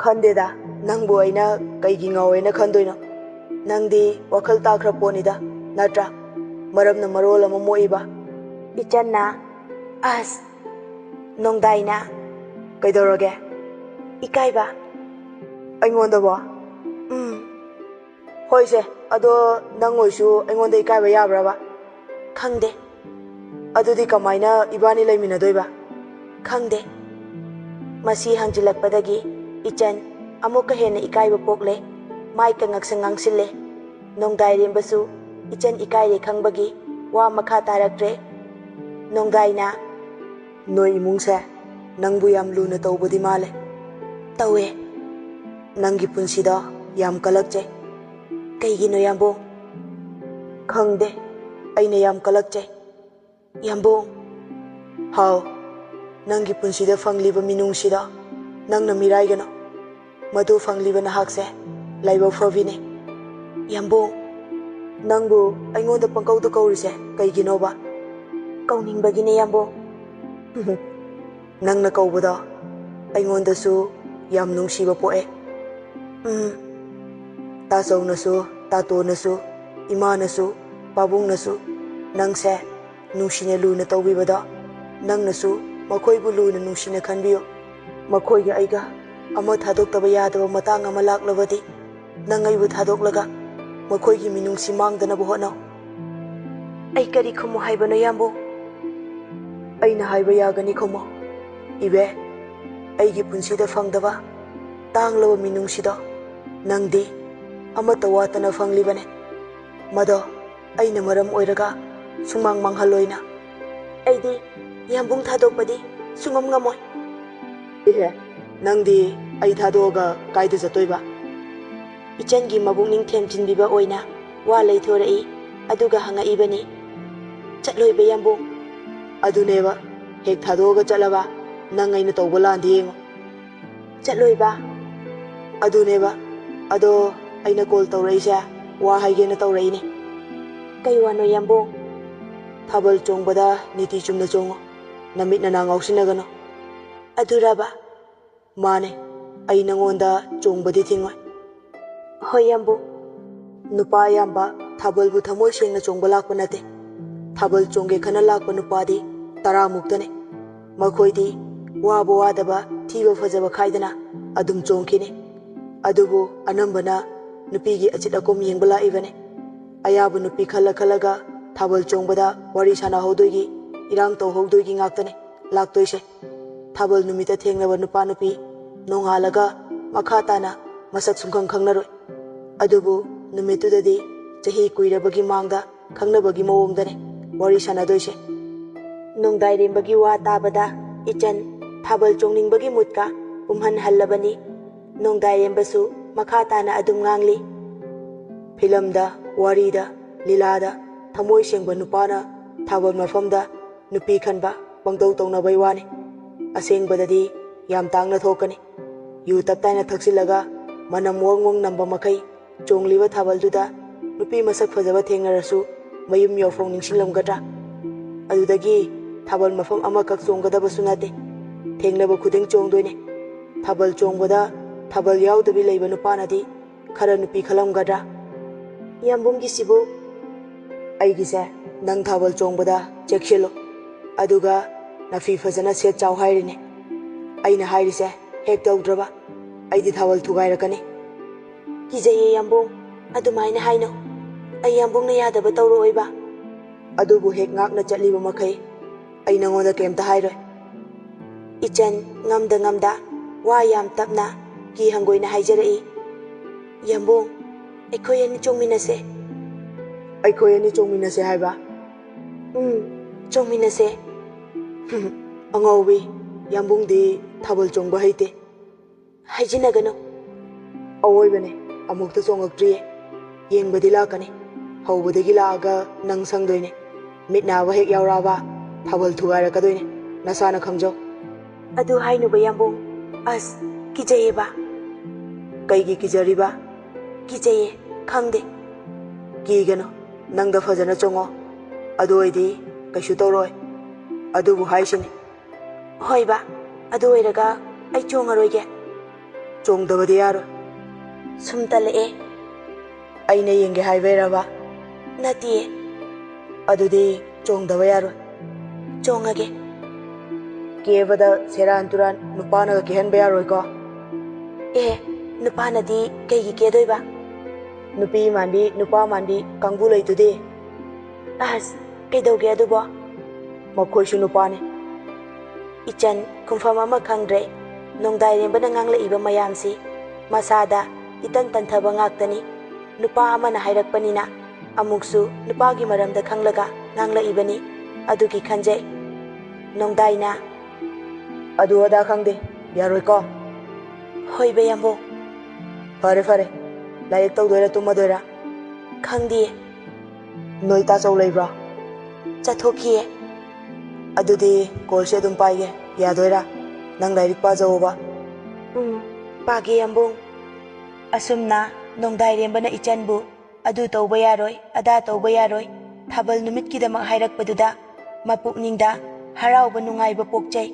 Speaker 1: khandeda nangbo aina kaigi ngaoina khandoina nangdi wakal takra ponida natra maramna marola mo moiba 이찬나 아스 농다이나 그이더러게 이까이바 아잉원다봐 호이세 아도 낭오이수 아잉원다 이까이바 야브라바 칸데 아두디 까마이나 이바니 레미나도이바 칸데 마시 항질락바다기 이찬 아무까 헤나 이까이바 볶레 마이까 ngaksang ngangsil레 농다이렘바수 이찬 이까이레 칸바기 와 마카 타락트레 nongdaina noi imungse nangbu yam luna tawbadi male tawe nangi punsida yam kalakche kaigino yambo khangde aina yam kalakche yambo haw nangi punsida fangliba minungsida nangna miraigano madu fangliba nahakse laiba frovine yambo nangbu aingonda pangkauda kaurise kaigino ba kauningbagine yambo nangna kaubada aingondasu yam nungsiba poe tasaunasu tatonasu imanasu pabungnasu nangse nungsine luna tawbibada nangnasu makhoibu luna nungsine khanbiyo makhoiga aiga ama thadoktaba yadaba matang ama laklabadi nangaibu thadoklaga makhoigi minungsi mangdanabu hotnaw ai kari khumu haibano yambo aina haiba yagani khomo ibe aigi punsida fangdaba tanglaba minungsida nangdi amata watana fanglibane mado aina maram oiraga sumang manghaloina aidi yambung thadokpadi sungam ngamoi ihe nangdi ai thadoga kaida jatoiba ichangi mabung ning themjinbiba oina wa leithorai aduga hanga ibani chatloibe yambung aduneba hek thadoga chalaba ꯅꯪ ꯑꯩꯅ ꯇꯧꯕ ꯂꯥꯟꯗꯦ ꯌꯦꯡꯉꯣ ꯆꯠꯂꯣꯏꯕ ꯑꯗꯨꯅꯦꯕ ꯑꯗꯣ ꯑꯩꯅ ꯀꯣꯜ ꯇꯧꯔꯛꯏꯁꯦ ꯋꯥ ꯍꯥꯏꯒꯦꯅ ꯇꯧꯔꯛꯏꯅꯦ ꯀꯩ ꯋꯥꯅꯣ ꯌꯥꯝꯕꯨꯡ ꯊꯥꯕꯜ ꯆꯣꯡꯕꯗ ꯅꯤꯇꯤ ꯆꯨꯝꯅ ꯆꯣꯡꯉꯣ ꯅꯃꯤꯠ ꯅꯅꯥ ꯉꯥꯎꯁꯤꯟꯅꯒꯅꯣ ꯑꯗꯨꯔꯕ ꯃꯥꯅꯦ ꯑꯩ ꯅꯉꯣꯟꯗ ꯆꯣꯡꯕꯗꯤ ꯊꯤꯡꯉꯣꯏ ꯍꯣꯏ ꯌꯥꯝꯕꯨꯡ ꯅꯨꯄꯥ ꯑꯌꯥꯝꯕ ꯊꯥꯕꯜꯕꯨ ꯊꯃꯣꯏ ꯁꯦꯡꯅ ꯆꯣꯡꯕ ꯂꯥꯛꯄ ꯅꯠꯇꯦ ꯊꯥꯕꯜ ꯆꯣꯡꯒꯦ ꯈꯟꯅ ꯂꯥꯛꯄ ꯅꯨꯄꯥꯗꯤ 10ꯃꯨꯛꯇꯅꯦ ꯃꯈꯣꯏꯗꯤ ꯋꯥꯕ ꯋꯥꯗꯕ ꯊꯤꯕ ꯐꯖꯕ ꯈꯥꯏꯗꯅ ꯑꯗꯨꯝ ꯆꯣꯡꯈꯤꯅꯤ ꯑꯗꯨꯕꯨ ꯑꯅꯝꯕꯅ ꯅꯨꯄꯤꯒꯤ ꯑꯆꯤꯠ ꯑꯀꯣꯝ ꯌꯦꯡꯕ ꯂꯥꯛꯏꯕꯅꯦ ꯑꯌꯥꯕ ꯅꯨꯄꯤ ꯈꯜꯂꯒ ꯊꯥꯕꯜ ꯆꯣꯡꯕꯗ ꯋꯥꯔꯤ ꯁꯥꯟꯅꯍꯧꯗꯣꯏꯒꯤ ꯏꯔꯥꯡ ꯇꯧꯍꯧꯗꯣꯏꯒꯤ ꯉꯥꯛꯇꯅꯦ ꯂꯥꯛꯇꯣꯏꯁꯦ ꯊꯥꯕꯜ ꯅꯨꯃꯤꯠꯇ ꯊꯦꯡꯅꯕ ꯅꯨꯄꯥ ꯅꯨꯄꯤ ꯅꯣꯡꯉꯥꯜꯂꯒ ꯃꯈꯥ ꯇꯥꯅ ꯃꯁꯛ ꯁꯨꯡꯈꯪ ꯈꯪꯅꯔꯣꯏ ꯑꯗꯨꯕꯨ ꯅꯨꯃꯤꯠꯇꯨꯗꯗꯤ ꯆꯍꯤ ꯀꯨꯏꯔꯕꯒꯤ ꯃꯥꯡꯗ ꯈꯪꯅꯕꯒꯤ ꯃꯑꯣꯡꯗꯅꯦ ꯋꯥꯔꯤ ꯁꯥꯟꯅꯗꯣꯏꯁꯦ ꯅꯣꯡꯗꯥꯏꯔꯦꯝꯕꯒꯤ ꯋꯥ ꯇꯥꯕꯗ ꯏꯆꯟ ꯊꯥꯕꯜ ꯆꯣꯡꯅꯤꯡꯕꯒꯤ ꯃꯨꯠꯀ ꯄꯨꯝꯍꯟꯍꯜꯂꯕꯅꯤ ꯅꯣꯡꯗꯥꯏꯔꯦꯝꯕꯁꯨ ꯃꯈꯥ ꯇꯥꯅ ꯑꯗꯨꯝ ꯉꯥꯡꯂꯤ ꯐꯤꯂꯝꯗ ꯋꯥꯔꯤꯗ ꯂꯤꯂꯥꯗ ꯊꯃꯣꯏ ꯁꯦꯡꯕ ꯅꯨꯄꯥꯅ ꯊꯥꯕꯜ ꯃꯐꯝꯗ ꯅꯨꯄꯤ ꯈꯟꯕ ꯄꯪꯇꯧ ꯇꯧꯅꯕꯩ ꯋꯥꯅꯤ ꯑꯁꯦꯡꯕꯗꯗꯤ ꯌꯥꯝ ꯇꯥꯡꯅ ꯊꯣꯛꯀꯅꯤ ꯌꯨ ꯇꯞꯇꯥꯏꯅ ꯊꯛꯆꯤꯜꯂꯒ ꯃꯅꯝ ꯋꯪ ꯋꯪ ꯅꯝꯕ ꯃꯈꯩ ꯆꯣꯡꯂꯤꯕ ꯊꯥꯕꯜꯗꯨꯗ ꯅꯨꯄꯤ ꯃꯁꯛ ꯐꯖꯕ ꯊꯦꯡꯅꯔꯁꯨ ꯃꯌꯨꯝ ꯌꯧꯐꯧ ꯅꯤꯡꯁꯤꯡꯂꯝꯒꯗ꯭ꯔꯥ ꯑꯗꯨꯗꯒꯤ ꯊꯥꯕꯜ ꯃꯐꯝ ꯑꯃꯈꯛ ꯆꯣꯡꯒꯗꯕꯁꯨ ꯅꯠꯇꯦ ꯊꯦꯡꯅꯕ ꯈꯨꯗꯤꯡ ꯆꯣꯡꯗꯣꯏꯅꯦ ꯊꯥꯕꯜ ꯆꯣꯡꯕꯗ ꯊꯥꯕꯜ ꯌꯥꯎꯗꯕꯤ ꯂꯩꯕ ꯅꯨꯄꯥꯅꯗꯤ ꯈꯔ ꯅꯨꯄꯤ ꯈꯜꯂꯝꯒꯗ꯭ꯔꯥ ꯌꯥꯝꯕꯨꯡꯒꯤꯁꯤꯕꯨ ꯑꯩꯒꯤꯁꯦ ꯅꯪ ꯊꯥꯕꯜ ꯆꯣꯡꯕꯗ ꯆꯦꯛꯁꯤꯜꯂꯨ ꯑꯗꯨꯒ ꯅꯐꯤ ꯐꯖꯅ ꯁꯦꯠ ꯆꯥꯎ ꯍꯥꯏꯔꯤꯅꯦ ꯑꯩꯅ ꯍꯥꯏꯔꯤꯁꯦ ꯍꯦꯛ ꯇꯧꯗ꯭ꯔꯕ ꯑꯩꯗꯤ ꯊꯥꯕꯜ ꯊꯨꯒꯥꯏꯔꯛꯀꯅꯤ ꯀꯤꯖꯩꯌꯦ ꯌꯥꯝꯕꯨꯡ ꯑꯗꯨꯃꯥꯏꯅ ꯍꯥꯏꯅꯣ ꯑꯩ ꯌꯥꯝꯕꯨꯡꯅ ꯌꯥꯗꯕ ꯇꯧꯔꯛꯑꯣꯏꯕ ꯑꯗꯨꯕꯨ ꯍꯦꯛ ꯉꯥꯛꯅ ꯆꯠꯂꯤꯕ ꯃꯈꯩ ꯑꯩ ꯅꯉꯣꯟꯗ ꯀꯩꯝꯇ ꯍꯥꯏꯔꯣꯏ ꯏꯆꯟ ꯉꯝꯗ ꯋꯥ ꯌꯥꯝ ꯇꯞꯅ ꯀꯤ ꯍꯪꯒꯣꯏꯅ ꯍꯥꯏꯖꯔꯛꯏ ꯌꯥꯝꯕꯨꯡ ꯑꯩꯈꯣꯏ ꯑꯅꯤ ꯆꯣꯡꯃꯤꯟꯅꯁꯦ ꯑꯩꯈꯣꯏ ꯑꯅꯤ ꯆꯣꯡꯃꯤꯟꯅꯁꯦ ꯍꯥꯏꯕ ꯆꯣꯡꯃꯤꯟꯅꯁꯦ ꯑꯉꯥꯎꯕꯤ ꯌꯥꯝꯕꯨꯡꯗꯤ ꯊꯥꯕꯜ ꯆꯣꯡꯕ ꯍꯩꯇꯦ ꯍꯥꯏꯖꯤꯟꯅꯒꯅꯨ ꯑꯋꯣꯏꯕꯅꯦ ꯑꯃꯨꯛꯇ ꯆꯣꯡꯉꯛꯇ꯭ꯔꯤꯌꯦ ꯌꯦꯡꯕꯗꯤ ꯂꯥꯛꯀꯅꯤ ꯍꯧꯕꯗꯒꯤ ꯂꯥꯛꯑꯒ ꯅꯪ ꯁꯪꯗꯣꯏꯅꯦ ꯃꯤꯠ ꯅꯥꯕ ꯍꯦꯛ ꯌꯥꯎꯔꯛꯑꯕ ꯊꯥꯕꯜ ꯊꯨꯒꯥꯏꯔꯛꯀꯗꯣꯏꯅꯦ ꯅꯁꯥꯅ ꯈꯪꯖꯧ ꯑꯗꯨ ꯍꯥꯏꯅꯨꯕ ꯌꯥꯝꯕꯨꯡ ꯑꯁ ꯀꯤꯖꯩꯌꯦꯕ ꯀꯩꯒꯤ ꯀꯤꯖꯔꯤꯕ ꯀꯤꯖꯩꯌꯦ ꯈꯪꯗꯦ ꯀꯤꯒꯅꯨ ꯅꯪꯗ ꯐꯖꯅ ꯆꯣꯡꯉꯣ ꯑꯗꯨ ꯑꯣꯏꯗꯤ ꯀꯩꯁꯨ ꯇꯧꯔꯣꯏ ꯑꯗꯨꯕꯨ ꯍꯥꯏꯁꯤꯅꯤ ꯍꯣꯏꯕ ꯑꯗꯨ ꯑꯣꯏꯔꯒ ꯑꯩ ꯆꯣꯡꯉꯔꯣꯏꯒꯦ ꯆꯣꯡꯗꯕꯗꯤ ꯌꯥꯔꯣꯏ ꯁꯨꯝ ꯇꯜꯂꯛꯑꯦ ꯑꯩꯅ ꯌꯦꯡꯒꯦ ꯍꯥꯏꯕꯩꯔꯕ ꯅꯠꯇꯤꯌꯦ ꯑꯗꯨꯗꯤ ꯆꯣꯡꯗꯕ ꯌꯥꯔꯣꯏ ꯆꯣꯡꯉꯒꯦ ꯀꯦꯕꯗ ꯁꯦꯔꯥꯟ ꯇꯨꯔꯥꯟ ꯅꯨꯄꯥꯅꯒ ꯀꯦꯍꯟꯕ ꯌꯥꯔꯣꯏꯀꯣ ꯅꯨꯄꯥꯅꯗꯤ ꯀꯩꯒꯤ ꯀꯦꯗꯣꯏꯕ ꯅꯨꯄꯤ ꯃꯥꯟꯕꯤ ꯅꯨꯄꯥ ꯃꯥꯟꯕꯤ ꯀꯥꯡꯕꯨ ꯂꯩꯗꯨꯗꯤ ꯑꯁ ꯀꯩꯗꯧꯒꯦ ꯑꯗꯨꯕꯣ ꯃꯈꯣꯏꯁꯨ ꯅꯨꯄꯥꯅꯤ ꯏꯆꯟ ꯈꯨꯝꯐꯝ ꯑꯃ ꯈꯪꯗ꯭ꯔꯦ ꯅꯣꯡꯗꯥꯏꯔꯦꯝꯕꯅ ꯉꯥꯡꯂꯛꯏꯕ ꯃꯌꯥꯝꯁꯤ ꯃꯁꯥꯗ ꯏꯇꯟ ꯇꯟꯊꯕ ꯉꯥꯛꯇꯅꯤ ꯅꯨꯄꯥ ꯑꯃꯅ ꯍꯥꯏꯔꯛꯄꯅꯤꯅ ꯑꯃꯨꯛꯁꯨ ꯅꯨꯄꯥꯒꯤ ꯃꯔꯝꯗ ꯈꯪꯂꯒ ꯉꯥꯡꯂꯛꯏꯕꯅꯤ ꯑꯗꯨꯒꯤ ꯈꯟꯖꯩ ꯅꯣꯡꯗꯥꯏꯅ ꯑꯗꯨ ꯑꯗꯥ ꯈꯪꯗꯦ ꯌꯥꯔꯣꯏꯀꯣ ꯍꯣꯏꯕ ꯌꯥꯝꯕꯨꯡ ꯐꯔꯦ ꯂꯥꯏꯔꯤꯛ ꯇꯧꯗꯣꯏꯔꯥ ꯇꯨꯝꯃꯗꯣꯏꯔꯥ ꯈꯪꯗꯤꯌꯦ ꯅꯣꯏ ꯇꯥꯆꯧ ꯂꯩꯕ꯭ꯔꯣ ꯆꯠꯊꯣꯛꯈꯤꯌꯦ ꯑꯗꯨꯗꯤ ꯀꯣꯜꯁꯦ ꯑꯗꯨꯝ ꯄꯥꯏꯒꯦ ꯌꯥꯗꯣꯏꯔꯥ ꯅꯪ ꯂꯥꯏꯔꯤꯛ ꯄꯥꯖꯧꯕ ꯄꯥꯒꯦ ꯌꯥꯝꯕꯨꯡ ꯑꯁꯨꯝꯅ ꯅꯣꯡꯗꯥꯏꯔꯦꯝꯕꯅ ꯏꯆꯟꯕꯨ ꯑꯗꯨ ꯇꯧꯕ ꯌꯥꯔꯣꯏ ꯑꯗꯥ ꯇꯧꯕ ꯌꯥꯔꯣꯏ ꯊꯥꯕꯜ ꯅꯨꯃꯤꯠꯀꯤꯗꯃꯛ ꯍꯥꯏꯔꯛꯄꯗꯨꯗ ꯃꯄꯨꯛꯅꯤꯡꯗ ꯍꯔꯥꯎꯕ ꯅꯨꯡꯉꯥꯏꯕ ꯄꯣꯛꯆꯩ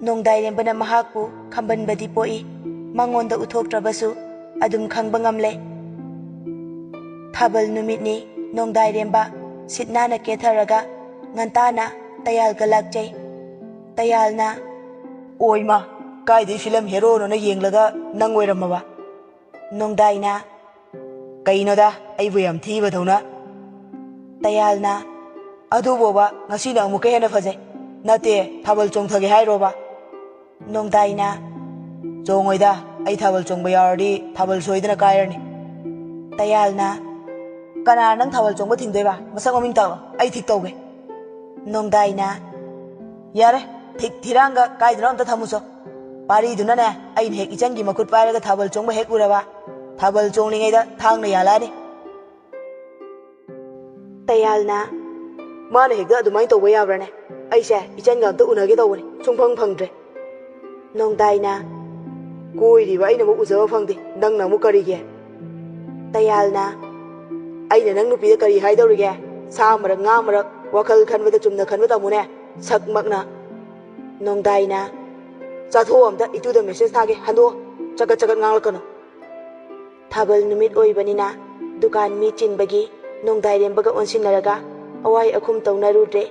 Speaker 1: ꯅꯣꯡꯗꯥꯏꯔꯦꯝꯕꯅ ꯃꯍꯥꯛꯄꯨ ꯈꯝꯕꯟꯕꯗꯤ ꯄꯣꯛꯏ ꯃꯉꯣꯟꯗ ꯎꯠꯊꯣꯛꯇ꯭ꯔꯕꯁꯨ ꯑꯗꯨꯝ ꯈꯪꯕ ꯉꯝꯂꯦ ꯊꯥꯕꯜ ꯅꯨꯃꯤꯠꯅꯤ ꯅꯣꯡꯗꯥꯏꯔꯦꯝꯕ ꯁꯤꯠ ꯅꯥꯟꯅ ꯀꯦꯊꯔꯒ ꯉꯟꯇꯥꯅ ꯇꯌꯥꯜꯒ ꯂꯥꯛꯆꯩ ꯇꯌꯥꯜꯅ ꯑꯣꯏꯃ ꯀꯥꯏꯗꯩ ꯐꯤꯂꯝ ꯍꯦꯔꯣꯅꯣꯅ ꯌꯦꯡꯂꯒ ꯅꯪ ꯑꯣꯏꯔꯝꯃꯕ ꯅꯣꯡꯗꯥꯏꯅ ꯀꯩꯅꯣꯗ ꯑꯩꯕꯨ ꯌꯥꯝ ꯊꯤꯕꯗꯧꯅ ꯇꯌꯥꯜꯅ ꯑꯗꯨꯕꯣꯕ ꯉꯁꯤꯅ ꯑꯃꯨꯛꯀ ꯍꯦꯟꯅ ꯐꯖꯩ ꯅꯠꯇꯦ ꯊꯥꯕꯜ ꯆꯣꯡꯊꯒꯦ ꯍꯥꯏꯔꯣꯕ ꯅꯣꯡꯗꯥꯏꯅ ꯆꯣꯡꯉꯣꯏꯗ ꯑꯩ ꯊꯥꯕꯜ ꯆꯣꯡꯕ ꯌꯥꯎꯔꯗꯤ ꯊꯥꯕꯜ ꯁꯣꯏꯗꯅ ꯀꯥꯏꯔꯅꯤ ꯇꯌꯥꯜꯅ ꯀꯅꯥꯅ ꯅꯪ ꯊꯥꯕꯜ ꯆꯣꯡꯕ ꯊꯤꯡꯗꯣꯏꯕ ꯃꯁꯛ ꯃꯃꯤꯡ ꯇꯥꯛꯑꯣ ꯑꯩ ꯊꯤꯛ ꯇꯧꯒꯦ ꯅꯣꯡꯗꯥꯏꯅ ꯌꯥꯔꯦ ꯊꯤꯛ ꯊꯤꯔꯥꯡꯒ ꯀꯥꯏꯗꯅꯣ ꯑꯝꯇ ꯊꯝꯃꯨꯆꯣ ꯄꯥꯔꯤꯗꯨꯅꯅꯦ ꯑꯩꯅ ꯍꯦꯛ ꯏꯆꯟꯒꯤ ꯃꯈꯨꯠ ꯄꯥꯏꯔꯒ ꯊꯥꯕꯜ ꯆꯣꯡꯕ ꯍꯦꯛ ꯎꯔꯕ ꯊꯥꯕꯜ ꯆꯣꯡꯂꯤꯉꯩꯗ ꯊꯥꯡꯅ ꯌꯥꯜꯂꯛꯑꯅꯤ ꯇꯌꯥꯜꯅ ꯃꯥꯅ ꯍꯦꯛꯇ ꯑꯗꯨꯃꯥꯏꯅ ꯇꯧꯕ ꯌꯥꯕ꯭ꯔꯅꯦ ꯑꯩꯁꯦ ꯏꯆꯟꯒ ꯑꯝꯇ ꯎꯅꯒꯦ ꯇꯧꯕꯅꯤ ꯁꯨꯡꯐꯪ ꯐꯪꯗ꯭ꯔꯦ ꯅꯣꯡꯗꯥꯏꯅ ꯀꯣꯏꯔꯤꯕ ꯑꯩꯅꯕꯨ ꯎꯖꯕ ꯐꯪꯗꯦ ꯅꯪꯅ ꯑꯃꯨꯛ ꯀꯔꯤꯒꯤ ꯇꯌꯥꯜꯅ ꯑꯩꯅ ꯅꯪ ꯅꯨꯄꯤꯗ ꯀꯔꯤ ꯍꯥꯏꯗꯧꯔꯤꯒꯦ ꯁꯥ ꯃꯔꯛ ꯉꯥ ꯃꯔꯛ ꯋꯥꯈꯜ ꯈꯟꯕꯗ ꯆꯨꯝꯅ ꯈꯟꯕ ꯇꯝꯃꯨꯅꯦ ꯁꯛꯃꯛꯅ ꯅꯣꯡꯗꯥꯏꯅ ꯆꯥꯊꯣꯛ ꯑꯝꯇ ꯏꯇꯨꯗ ꯃꯦꯁꯦꯖ ꯊꯥꯒꯦ ꯍꯟꯗꯣꯛ ꯆꯒꯠ ꯆꯒꯠ ꯉꯥꯡꯂꯛꯀꯅꯨ ꯊꯥꯕꯜ ꯅꯨꯃꯤꯠ ꯑꯣꯏꯕꯅꯤꯅ ꯗꯨꯀꯥꯟ ꯃꯤ ꯆꯤꯟꯕꯒꯤ ꯅꯣꯡꯗꯥꯏꯔꯦꯝꯕꯒ ꯑꯣꯟꯁꯤꯟꯅꯔꯒ ꯑꯋꯥꯏ ꯑꯈꯨꯝ ꯇꯧꯅꯔꯨꯗ꯭ꯔꯦ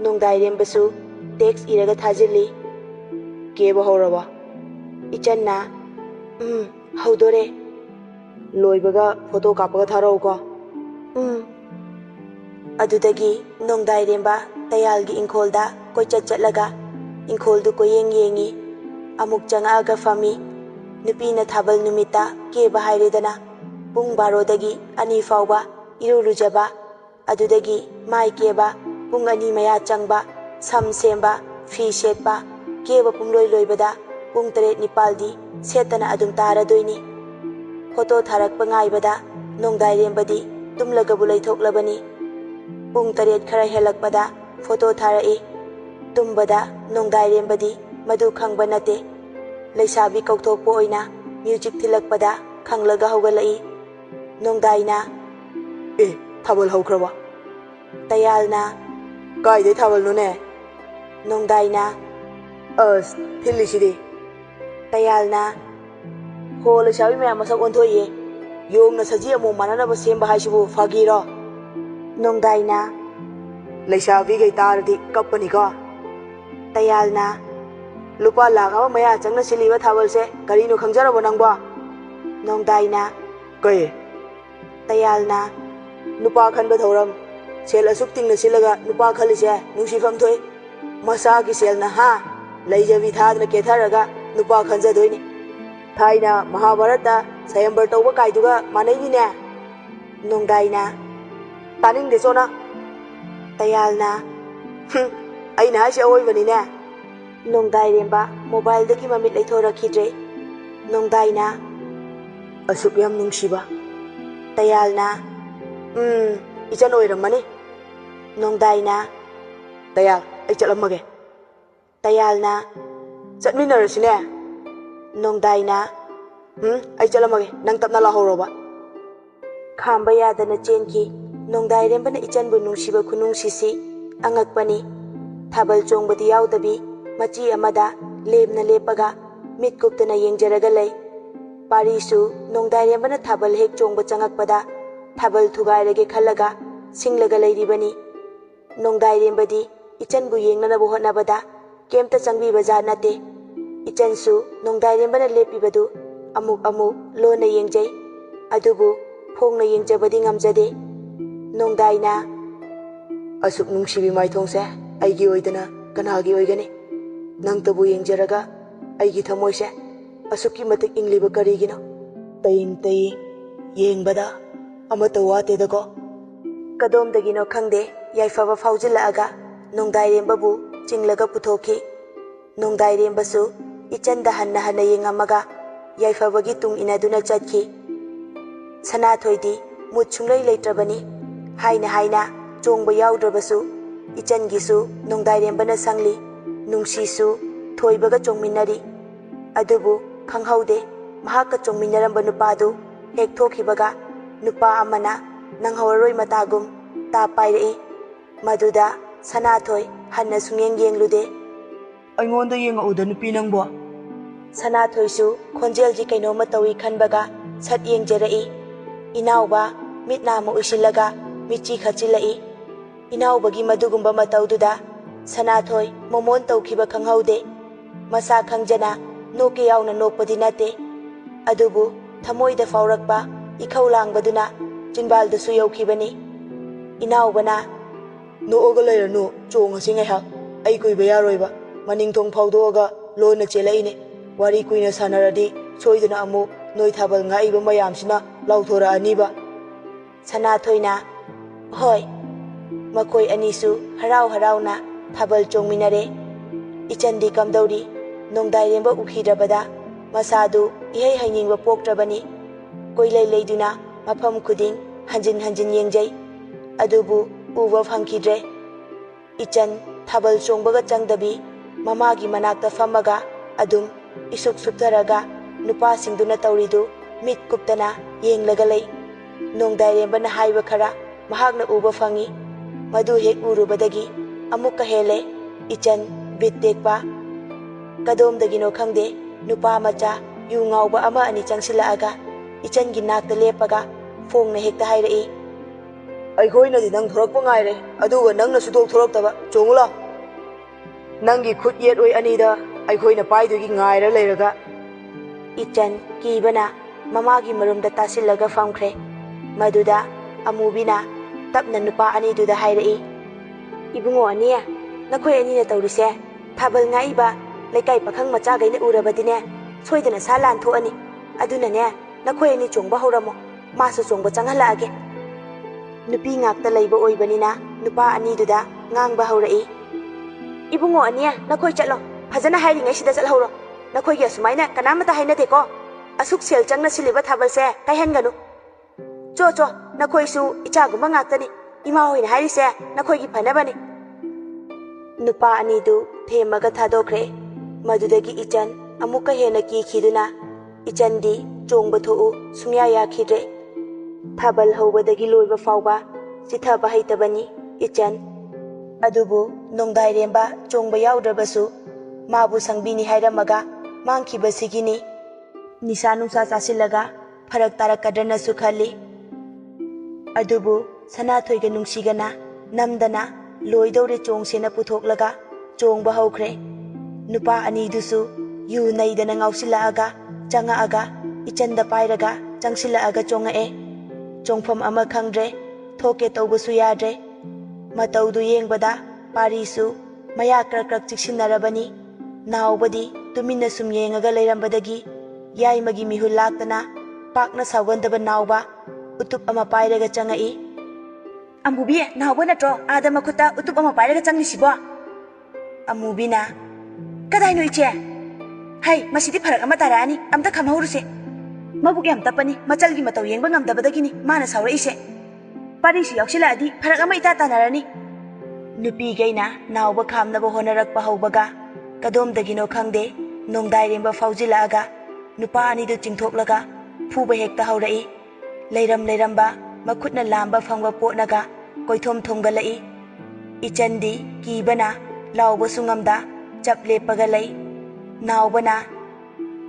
Speaker 1: ꯅꯣꯡꯗꯥꯏꯔꯦꯝꯕꯁꯨ ꯇꯦꯛꯁ ꯏꯔꯒ ꯊꯥꯖꯤꯜꯂꯤ ꯀꯦꯕ ꯍꯧꯔꯕ ꯏꯆꯟꯅ ꯍꯧꯗꯣꯔꯦ ꯂꯣꯏꯕꯒ ꯐꯣꯇꯣ ꯀꯥꯞꯄꯒ ꯊꯥꯔꯛꯎꯀꯣ ꯑꯗꯨꯗꯒꯤ ꯅꯣꯡꯗꯥꯏꯔꯦꯝꯕ ꯇꯌꯥꯜꯒꯤ ꯏꯪꯈꯣꯜꯗ ꯀꯣꯏꯆꯠ ꯆꯠꯂꯒ ꯏꯪꯈꯣꯜꯗꯨ ꯀꯣꯌꯦꯡ ꯌꯦꯡꯉꯤ ꯑꯃꯨꯛ ꯆꯪꯉꯛꯑꯒ ꯐꯝꯃꯤ ꯅꯨꯄꯤꯅ ꯊꯥꯕꯜ ꯅꯨꯃꯤꯠꯇ ꯀꯦꯕ ꯍꯥꯏꯔꯦꯗꯅ ꯄꯨꯡ 12ꯗꯒꯤ 2 ꯐꯥꯎꯕ ꯏꯔꯨ ꯂꯨꯖꯕ ꯑꯗꯨꯗꯒꯤ ꯃꯥꯏ ꯀꯦꯕ ꯄꯨꯡ 2 ꯃꯌꯥ ꯆꯪꯕ ꯁꯝ ꯁꯦꯝꯕ ꯐꯤ ꯁꯦꯠꯄ ꯀꯦꯕ ꯄꯨꯡꯂꯣꯏ ꯂꯣꯏꯕꯗ ꯄꯨꯡ 8-9ꯗꯤ ꯁꯦꯠꯇꯅ ꯑꯗꯨꯝ ꯇꯥꯔꯗꯣꯏꯅꯤ ꯐꯣꯇꯣ ꯊꯥꯔꯛꯄ ꯉꯥꯏꯕꯗ ꯅꯣꯡꯗꯥꯏꯔꯦꯝꯕꯗꯤ ꯇꯨꯝꯂꯒꯕꯨ ꯂꯩꯊꯣꯛꯂꯕꯅꯤ ꯄꯨꯡ 8 ꯈꯔ ꯍꯦꯜꯂꯛꯄꯗ ꯐꯣꯇꯣ ꯊꯥꯔꯛꯏ ꯇꯨꯝꯕꯗ ꯅꯣꯡꯗꯥꯏꯔꯦꯝꯕꯗꯤ ꯃꯗꯨ ꯈꯪꯕ ꯅꯠꯇꯦ ꯂꯩꯁꯥꯕꯤ ꯀꯧꯊꯣꯛꯄ ꯑꯣꯏꯅ ꯃ꯭ꯌꯨꯖꯤꯛ ꯊꯤꯜꯂꯛꯄꯗ ꯈꯪꯂꯒ ꯍꯧꯒꯠꯂꯛꯏ ꯅꯣꯡꯗꯥꯏꯅ ꯊꯥꯕꯜ ꯍꯧꯈ꯭ꯔꯕ ꯇꯌꯥꯜꯅ ꯀꯥꯏꯗꯩ ꯊꯥꯕꯜꯅꯣꯅꯦ ꯅꯣꯡꯗꯥꯏꯅ ꯑꯁ ꯊꯤꯜꯂꯤꯁꯤꯗꯤ ꯇꯌꯥꯜꯅ ꯍꯣ ꯂꯩꯁꯥꯕꯤ ꯃꯌꯥꯝ ꯃꯁꯛ ꯑꯣꯟꯊꯣꯛꯏꯌꯦ ꯌꯣꯡꯅ ꯁꯖꯤ ꯑꯃꯨꯛ ꯃꯥꯟꯅꯅꯕ ꯁꯦꯝꯕ ꯍꯥꯏꯁꯤꯕꯨ ꯐꯥꯒꯤꯔꯣ ꯅꯣꯡꯗꯥꯏꯅ ꯂꯩꯁꯥꯕꯤꯈꯩ ꯇꯥꯔꯗꯤ ꯀꯞꯄꯅꯤꯀꯣ ꯇꯌꯥꯜꯅ ꯂꯨꯄꯥ ꯂꯥꯛ ꯑꯃ ꯃꯌꯥ ꯆꯪꯅ ꯁꯤꯜꯂꯤꯕ ꯊꯥꯕꯜꯁꯦ ꯀꯔꯤꯅꯣ ꯈꯪꯖꯔꯕꯣ ꯅꯪꯕꯣ ꯅꯣꯡꯗꯥꯏꯅ ꯀꯩ ꯇꯌꯥꯜꯅ ꯅꯨꯄꯥ ꯈꯟꯕ ꯊꯧꯔꯝ ꯁꯦꯜ ꯑꯁꯨꯛ ꯇꯤꯡꯅ ꯁꯤꯜꯂꯒ ꯅꯨꯄꯥ ꯈꯜꯂꯤꯁꯦ ꯅꯨꯡꯁꯤꯐꯝ ꯊꯣꯛꯏ ꯃꯁꯥꯒꯤ ꯁꯦꯜꯅ ꯂꯩꯖꯕꯤ ꯊꯥꯗꯅ ꯀꯦꯊꯔꯒ ꯅꯨꯄꯥ ꯈꯟꯖꯗꯣꯏꯅꯤ ꯊꯥꯏꯅ ꯃꯍꯥꯚꯥꯔꯠꯇ ꯁꯌꯝꯕꯔ ꯇꯧꯕ ꯀꯥꯏꯗꯨꯒ ꯃꯥꯟꯅꯩꯅꯤꯅꯦ ꯅꯣꯡꯗꯥꯏꯅ ꯇꯥꯅꯤꯡꯗꯦ ꯆꯣꯅ ꯇꯌꯥꯜꯅ ꯑꯩꯅ ꯍꯥꯏꯁꯦ ꯑꯋꯣꯏꯕꯅꯤꯅꯦ ꯅꯣꯡꯗꯥꯏꯔꯦꯝꯕ ꯃꯣꯕꯥꯏꯜꯗꯒꯤ ꯃꯃꯤꯠ ꯂꯩꯊꯣꯔꯛꯈꯤꯗ꯭ꯔꯦ ꯅꯣꯡꯗꯥꯏꯅ ꯑꯁꯨꯛ ꯌꯥꯝ ꯅꯨꯡꯁꯤꯕ ꯇꯌꯥꯜꯅ ꯏꯆꯟ ꯑꯣꯏꯔꯝꯃꯅꯤ ꯅꯣꯡꯗꯥꯏꯅ ꯇꯌꯥꯜ ꯑꯩ ꯆꯠꯂꯝꯃꯒꯦ ꯇꯌꯥꯜꯅ ꯆꯠꯃꯤꯟꯅꯔꯁꯤꯅꯦ ꯅꯣꯡꯗꯥꯏꯅ ꯑꯩ ꯆꯠꯂꯝꯃꯒꯦ ꯅꯪ ꯇꯞꯅ ꯂꯥꯛꯍꯧꯔꯣꯕ ꯈꯥꯝꯕ ꯌꯥꯗꯅ ꯆꯦꯟꯈꯤ ꯅꯣꯡꯗꯥꯏꯔꯦꯝꯕꯅ ꯏꯆꯟꯕꯨ ꯅꯨꯡꯁꯤꯕ ꯈꯨꯅꯨꯡꯁꯤꯁꯤ ꯑꯉꯛꯄꯅꯤ ꯊꯥꯕꯜ ꯆꯣꯡꯕꯗꯤ ꯌꯥꯎꯗꯕꯤ ꯃꯆꯤ ꯑꯃꯗ ꯂꯦꯝꯅ ꯂꯦꯞꯄꯒ ꯃꯤꯠ ꯀꯨꯞꯇꯅ ꯌꯦꯡꯖꯔꯒ ꯂꯩ ꯄꯥꯔꯤꯁꯨ ꯅꯣꯡꯗꯥꯏꯔꯦꯝꯕꯅ ꯊꯥꯕꯜ ꯍꯦꯛ ꯆꯣꯡꯕ ꯆꯪꯉꯛꯄꯗ ꯊꯥꯕꯜ ꯊꯨꯒꯥꯏꯔꯒꯦ ꯈꯜꯂꯒ ꯁꯤꯡꯂꯒ ꯂꯩꯔꯤꯕꯅꯤ ꯅꯣꯡꯗꯥꯏꯔꯦꯝꯕꯗꯤ ꯏꯆꯟꯕꯨ ꯌꯦꯡꯅꯅꯕ ꯍꯣꯠꯅꯕꯗ ꯀꯦꯝꯇ ꯆꯪꯕꯤꯕ ꯖꯥꯠ ꯅꯠꯇꯦ ꯏꯆꯟꯁꯨ ꯅꯣꯡꯗꯥꯏꯔꯦꯝꯕꯅ ꯂꯦꯞꯄꯤꯕꯗꯨ ꯑꯃꯨꯛ ꯂꯣꯟꯅ ꯌꯦꯡꯖꯩ ꯑꯗꯨꯕꯨ ꯐꯣꯡꯅ ꯌꯦꯡꯖꯕꯗꯤ ꯉꯝꯖꯗꯦ ꯅꯣꯡꯗꯥꯏꯅ ꯑꯁꯨꯛ ꯅꯨꯡꯁꯤꯕꯤ ꯃꯥꯏꯊꯣꯡꯁꯦ ꯑꯩꯒꯤ ꯑꯣꯏꯗꯅ ꯀꯅꯥꯒꯤ ꯑꯣꯏꯒꯅꯤ ꯅꯪꯇꯕꯨ ꯌꯦꯡꯖꯔꯒ ꯑꯩꯒꯤ ꯊꯃꯣꯏꯁꯦ ꯑꯁꯨꯛꯀꯤ ꯃꯇꯤꯛ ꯏꯪꯂꯤꯕ ꯀꯔꯤꯒꯤꯅꯣ ꯇꯌꯤꯡ ꯌꯦꯡꯕꯗ ꯑꯃꯠꯇ ꯋꯥꯠꯇꯦꯗꯀꯣ ꯀꯗꯣꯝꯗꯒꯤꯅꯣ ꯈꯪꯗꯦ ꯌꯥꯏꯐꯕ ꯐꯥꯎꯖꯤꯜꯂꯛꯑꯒ ꯅꯣꯡꯗꯥꯏꯔꯦꯝꯕꯕꯨ ꯆꯤꯡꯂꯒ ꯄꯨꯊꯣꯛꯈꯤ ꯅꯣꯡꯗꯥꯏꯔꯦꯝꯕꯁꯨ ꯏꯆꯟꯗ ꯍꯟꯅ ꯍꯟꯅ ꯌꯦꯡꯉꯝꯃꯒ ꯌꯥꯏꯐꯕꯒꯤ ꯇꯨꯡ ꯏꯟꯅꯗꯨꯅ ꯆꯠꯈꯤ ꯁꯅꯥꯊꯣꯏꯗꯤ ꯃꯨꯠ ꯁꯨꯡꯂꯩ ꯂꯩꯇ꯭ꯔꯕꯅꯤ ꯍꯥꯏꯅ ꯆꯣꯡꯕ ꯌꯥꯎꯗ꯭ꯔꯕꯁꯨ ꯏꯆꯟꯒꯤꯁꯨ ꯅꯣꯡꯗꯥꯏꯔꯦꯝꯕꯅ ꯁꯪꯂꯤ ꯅꯨꯡꯁꯤꯁꯨ ꯊꯣꯏꯕꯒ ꯆꯣꯡꯃꯤꯟꯅꯔꯤ ꯑꯗꯨꯕꯨ ꯈꯪꯍꯧꯗꯦ ꯃꯍꯥꯛꯀ ꯆꯣꯡꯃꯤꯟꯅꯔꯝꯕ ꯅꯨꯄꯥꯗꯨ ꯍꯦꯛ ꯊꯣꯛꯈꯤꯕꯒ ꯅꯨꯄꯥ ꯑꯃꯅ ꯅꯪꯍꯧꯔꯔꯣꯏ ꯃꯇꯥꯒꯨꯝ ꯇꯥꯞ ꯄꯥꯏꯔꯛꯏ ꯃꯗꯨꯗ ꯁꯅꯥꯊꯣꯏ ꯍꯟꯅ ꯁꯨꯡꯌꯦꯡ ꯌꯦꯡꯂꯨꯗꯦ ꯑꯩꯉꯣꯟꯗ ꯌꯦꯡꯉꯛꯎꯗ ꯅꯨꯄꯤ ꯅꯪꯕꯣ ꯁꯅꯥꯊꯣꯏꯁꯨ ꯈꯣꯟꯖꯦꯜꯁꯤ ꯀꯩꯅꯣꯝꯃ ꯇꯧꯏ ꯈꯟꯕꯒ ꯁꯠ ꯌꯦꯡꯖꯔꯛꯏ ꯏꯅꯥꯎꯕ ꯃꯤꯠ ꯅꯥꯝꯃ ꯎꯏꯁꯤꯜꯂꯒ ꯃꯤꯠꯆꯤ ꯈꯠꯆꯤꯜꯂꯛꯏ ꯏꯅꯥꯎꯕꯒꯤ ꯃꯗꯨꯒꯨꯝꯕ ꯃꯇꯧꯗꯨꯗ ꯁꯅꯥꯊꯣꯏ ꯃꯣꯃꯣꯟ ꯇꯧꯈꯤꯕ ꯈꯪꯍꯧꯗꯦ ꯃꯁꯥ ꯈꯪꯖꯅ ꯅꯣꯛꯀꯦ ꯌꯥꯎꯅ ꯅꯣꯛꯄꯗꯤ ꯅꯠꯇꯦ ꯑꯗꯨꯕꯨ ꯊꯃꯣꯏꯗ ꯐꯥꯎꯔꯛꯄ ꯏꯈꯧ ꯂꯥꯡꯕꯗꯨꯅ ꯆꯤꯟꯕꯥꯜꯗꯁꯨ ꯌꯧꯈꯤꯕꯅꯤ ꯏꯅꯥꯎꯕꯅ ꯅꯣꯛꯑꯒ ꯂꯩꯔꯅꯨ ꯆꯣꯡꯉꯁꯤ ꯉꯥꯏꯍꯥꯛ ꯑꯩ ꯀꯨꯏꯕ ꯌꯥꯔꯣꯏꯕ ꯃꯅꯤꯡꯊꯣꯡ ꯐꯥꯎꯗꯣꯛꯑꯒ ꯂꯣꯟꯅ ꯆꯦꯜꯂꯛꯏꯅꯦ ꯋꯥꯔꯤ ꯀꯨꯏꯅ ꯁꯥꯟꯅꯔꯗꯤ ꯁꯣꯏꯗꯅ ꯑꯃꯨꯛ ꯅꯣꯏ ꯊꯥꯕꯜ ꯉꯥꯛꯏꯕ ꯃꯌꯥꯝꯁꯤꯅ ꯂꯥꯎꯊꯣꯔꯛꯑꯅꯤꯕ ꯁꯅꯥꯊꯣꯏꯅ ꯍꯣꯏ ꯃꯈꯣꯏ ꯑꯅꯤꯁꯨ ꯍꯔꯥꯎ ꯍꯔꯥꯎꯅ ꯊꯥꯕꯜ ꯆꯣꯡꯃꯤꯟꯅꯔꯦ ꯏꯆꯟꯗꯤ ꯀꯝꯗꯧꯔꯤ ꯅꯣꯡꯗꯥꯏꯔꯦꯝꯕ ꯎꯈꯤꯗ꯭ꯔꯕꯗ ꯃꯁꯥꯗꯨ ꯏꯍꯩ ꯍꯩꯅꯤꯡꯕ ꯄꯣꯛꯇ꯭ꯔꯕꯅꯤ ꯀꯣꯏꯂꯩ ꯂꯩꯗꯨꯅ ꯃꯐꯝ ꯈꯨꯗꯤꯡ ꯍꯟꯖꯤꯟ ꯍꯟꯖꯤꯟ ꯌꯦꯡꯖꯩ ꯑꯗꯨꯕꯨ ꯎꯕ ꯐꯪꯈꯤꯗ꯭ꯔꯦ ꯏꯆꯟ ꯊꯥꯕꯜ ꯆꯣꯡꯕꯒ ꯆꯪꯗꯕꯤ ꯃꯃꯥꯒꯤ ꯃꯅꯥꯛꯇ ꯐꯝꯃꯒ adum isuk suptaraga nupasingduna tawridu mit kuptana yenglaga lay. Nongdairembana haiba khara mahakna uba fangi. Madu hek urubadagi amukka hele ichan bit tekpa. Kadomdagino khangde nupa macha yu ngauba ama ani changsilaaga ichan gi nakta lepaga phongna hekta hairai. Aikhoinadi nang thorakpa ngaire aduga nangna sudok thoraktaba chongula. Nangi khut yet oi anida aikhoina paidugi ngaira leiraga. Ichan kibana mamagi marumda tasilaga famkhre. Maduda amubina tapna nupa aniduda hairai. Ibungo ania nakhoi anina tawrise thabal ngaiba lekai pakhang macha gaina urabadine soidana salan thoani adunane nakhoi ani chongba horamo masu chongba changhala nupi ngakta laiba oibanina nupa aniduda ngangba haurai. Ibungo ania nakhoi chatlo phajana hairi ngai sida chalhoro nakhoi gi sumaina kanamata hainate ko asuk sel changna siliba thabal se kai henganu cho nakhoi su icha guma ngaktani ima hoina hairi se nakhoi gi phanabani. Nupa anidu themaga thadokre madudagi ichan amuka hena ki khiduna ichandi chongba thou sumya ya khidre. Thabal hobadagi loiba fauba sithaba haitabani ichan adubu nongdairemba chongba yaudrabasu mabu sangbini hairamaga mangkhibasigini nisa nungsa chasilaga farak tarakadana su khali. Adubu sanathoiga nungsigana namdana loidore chongsena puthoklaga chongba haukhre. Nupa anidusu yu naidana ngausilaaga changaaga ichanda pairaga changsilaaga chongae. Chongfam ama khangdre thoke tawbasu yadre. Mataudu yengbada parisu maya krak chiksinarabani. Naubadi tumina sum yengaga leirambadagi yaimagi mihul laktana pakna sawandaba nauba utup ama pairaga changai. Amubi nauba natro adama khuta utup ama pairaga changlisibo. Amubina kadaino iche hai masidi pharak ama tarani amta khamhauruse mabuk yam tapani machalgi matau yengba ngamdabadagini mana sauraise parisi yausila adi pharak ama ita tanarani. Nupi gaina nauba khamnaba honarakpa haubaga kadomdagino khangde nongdairemba faujilaaga nupa anidu chingthoklaga phuba hekta haurai. Leiramba makhutna lamba phangba potnaga koithom thomgalai. Ichandi kibana lauba sungamda chap lepaga lai. Naubana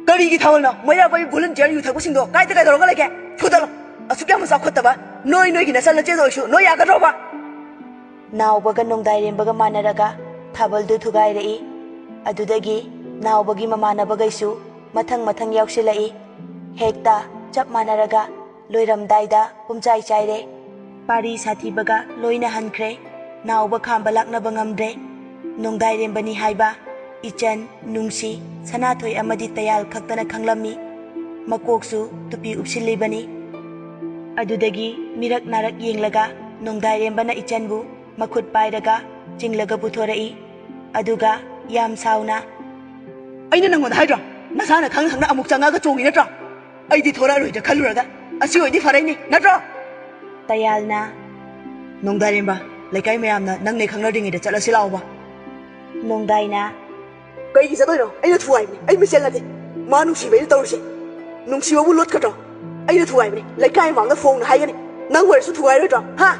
Speaker 1: karigi thawalna maya bai volunteer yu thakbasingdo kaida doroga leke thudalo asukya masa khottaba noi gi nasal che doisu noi ya gadroba. Naubaga nongdairembaga manaraga thabaldu thugairei. Adudagi naubagi mamanabagaisu mathang yausilai. Hekta chap manaraga loiramdaida pumchai chaire. Pari sathibaga loina hankhre. Nauba khamba laknaba ngamdre. Nongdairembani haiba ichan nungsi sanathoi amadi tayal khaktana khanglammi. Makoksu tupi upsilibani. Adudagi mirak narak yenglaga nongdairembana ichanbu makhut pairaga chinglaga puthorai. Aduga yam sauna aina nangon haidra nasana khangna amuk changaga chongi natra aidi thora roida khaluraga asi oidi faraini natra. Tayalna nongdairemba lekai mayamna nangne khangnaringi da chalasi lauba. Nongdaina kaigi sadoino aina thuaibni ai misel nate ma nungsibai tawrse nungsibabu lot khatra aina thuaibni lekai mangda phongna haigani nang wersu thuairodra ha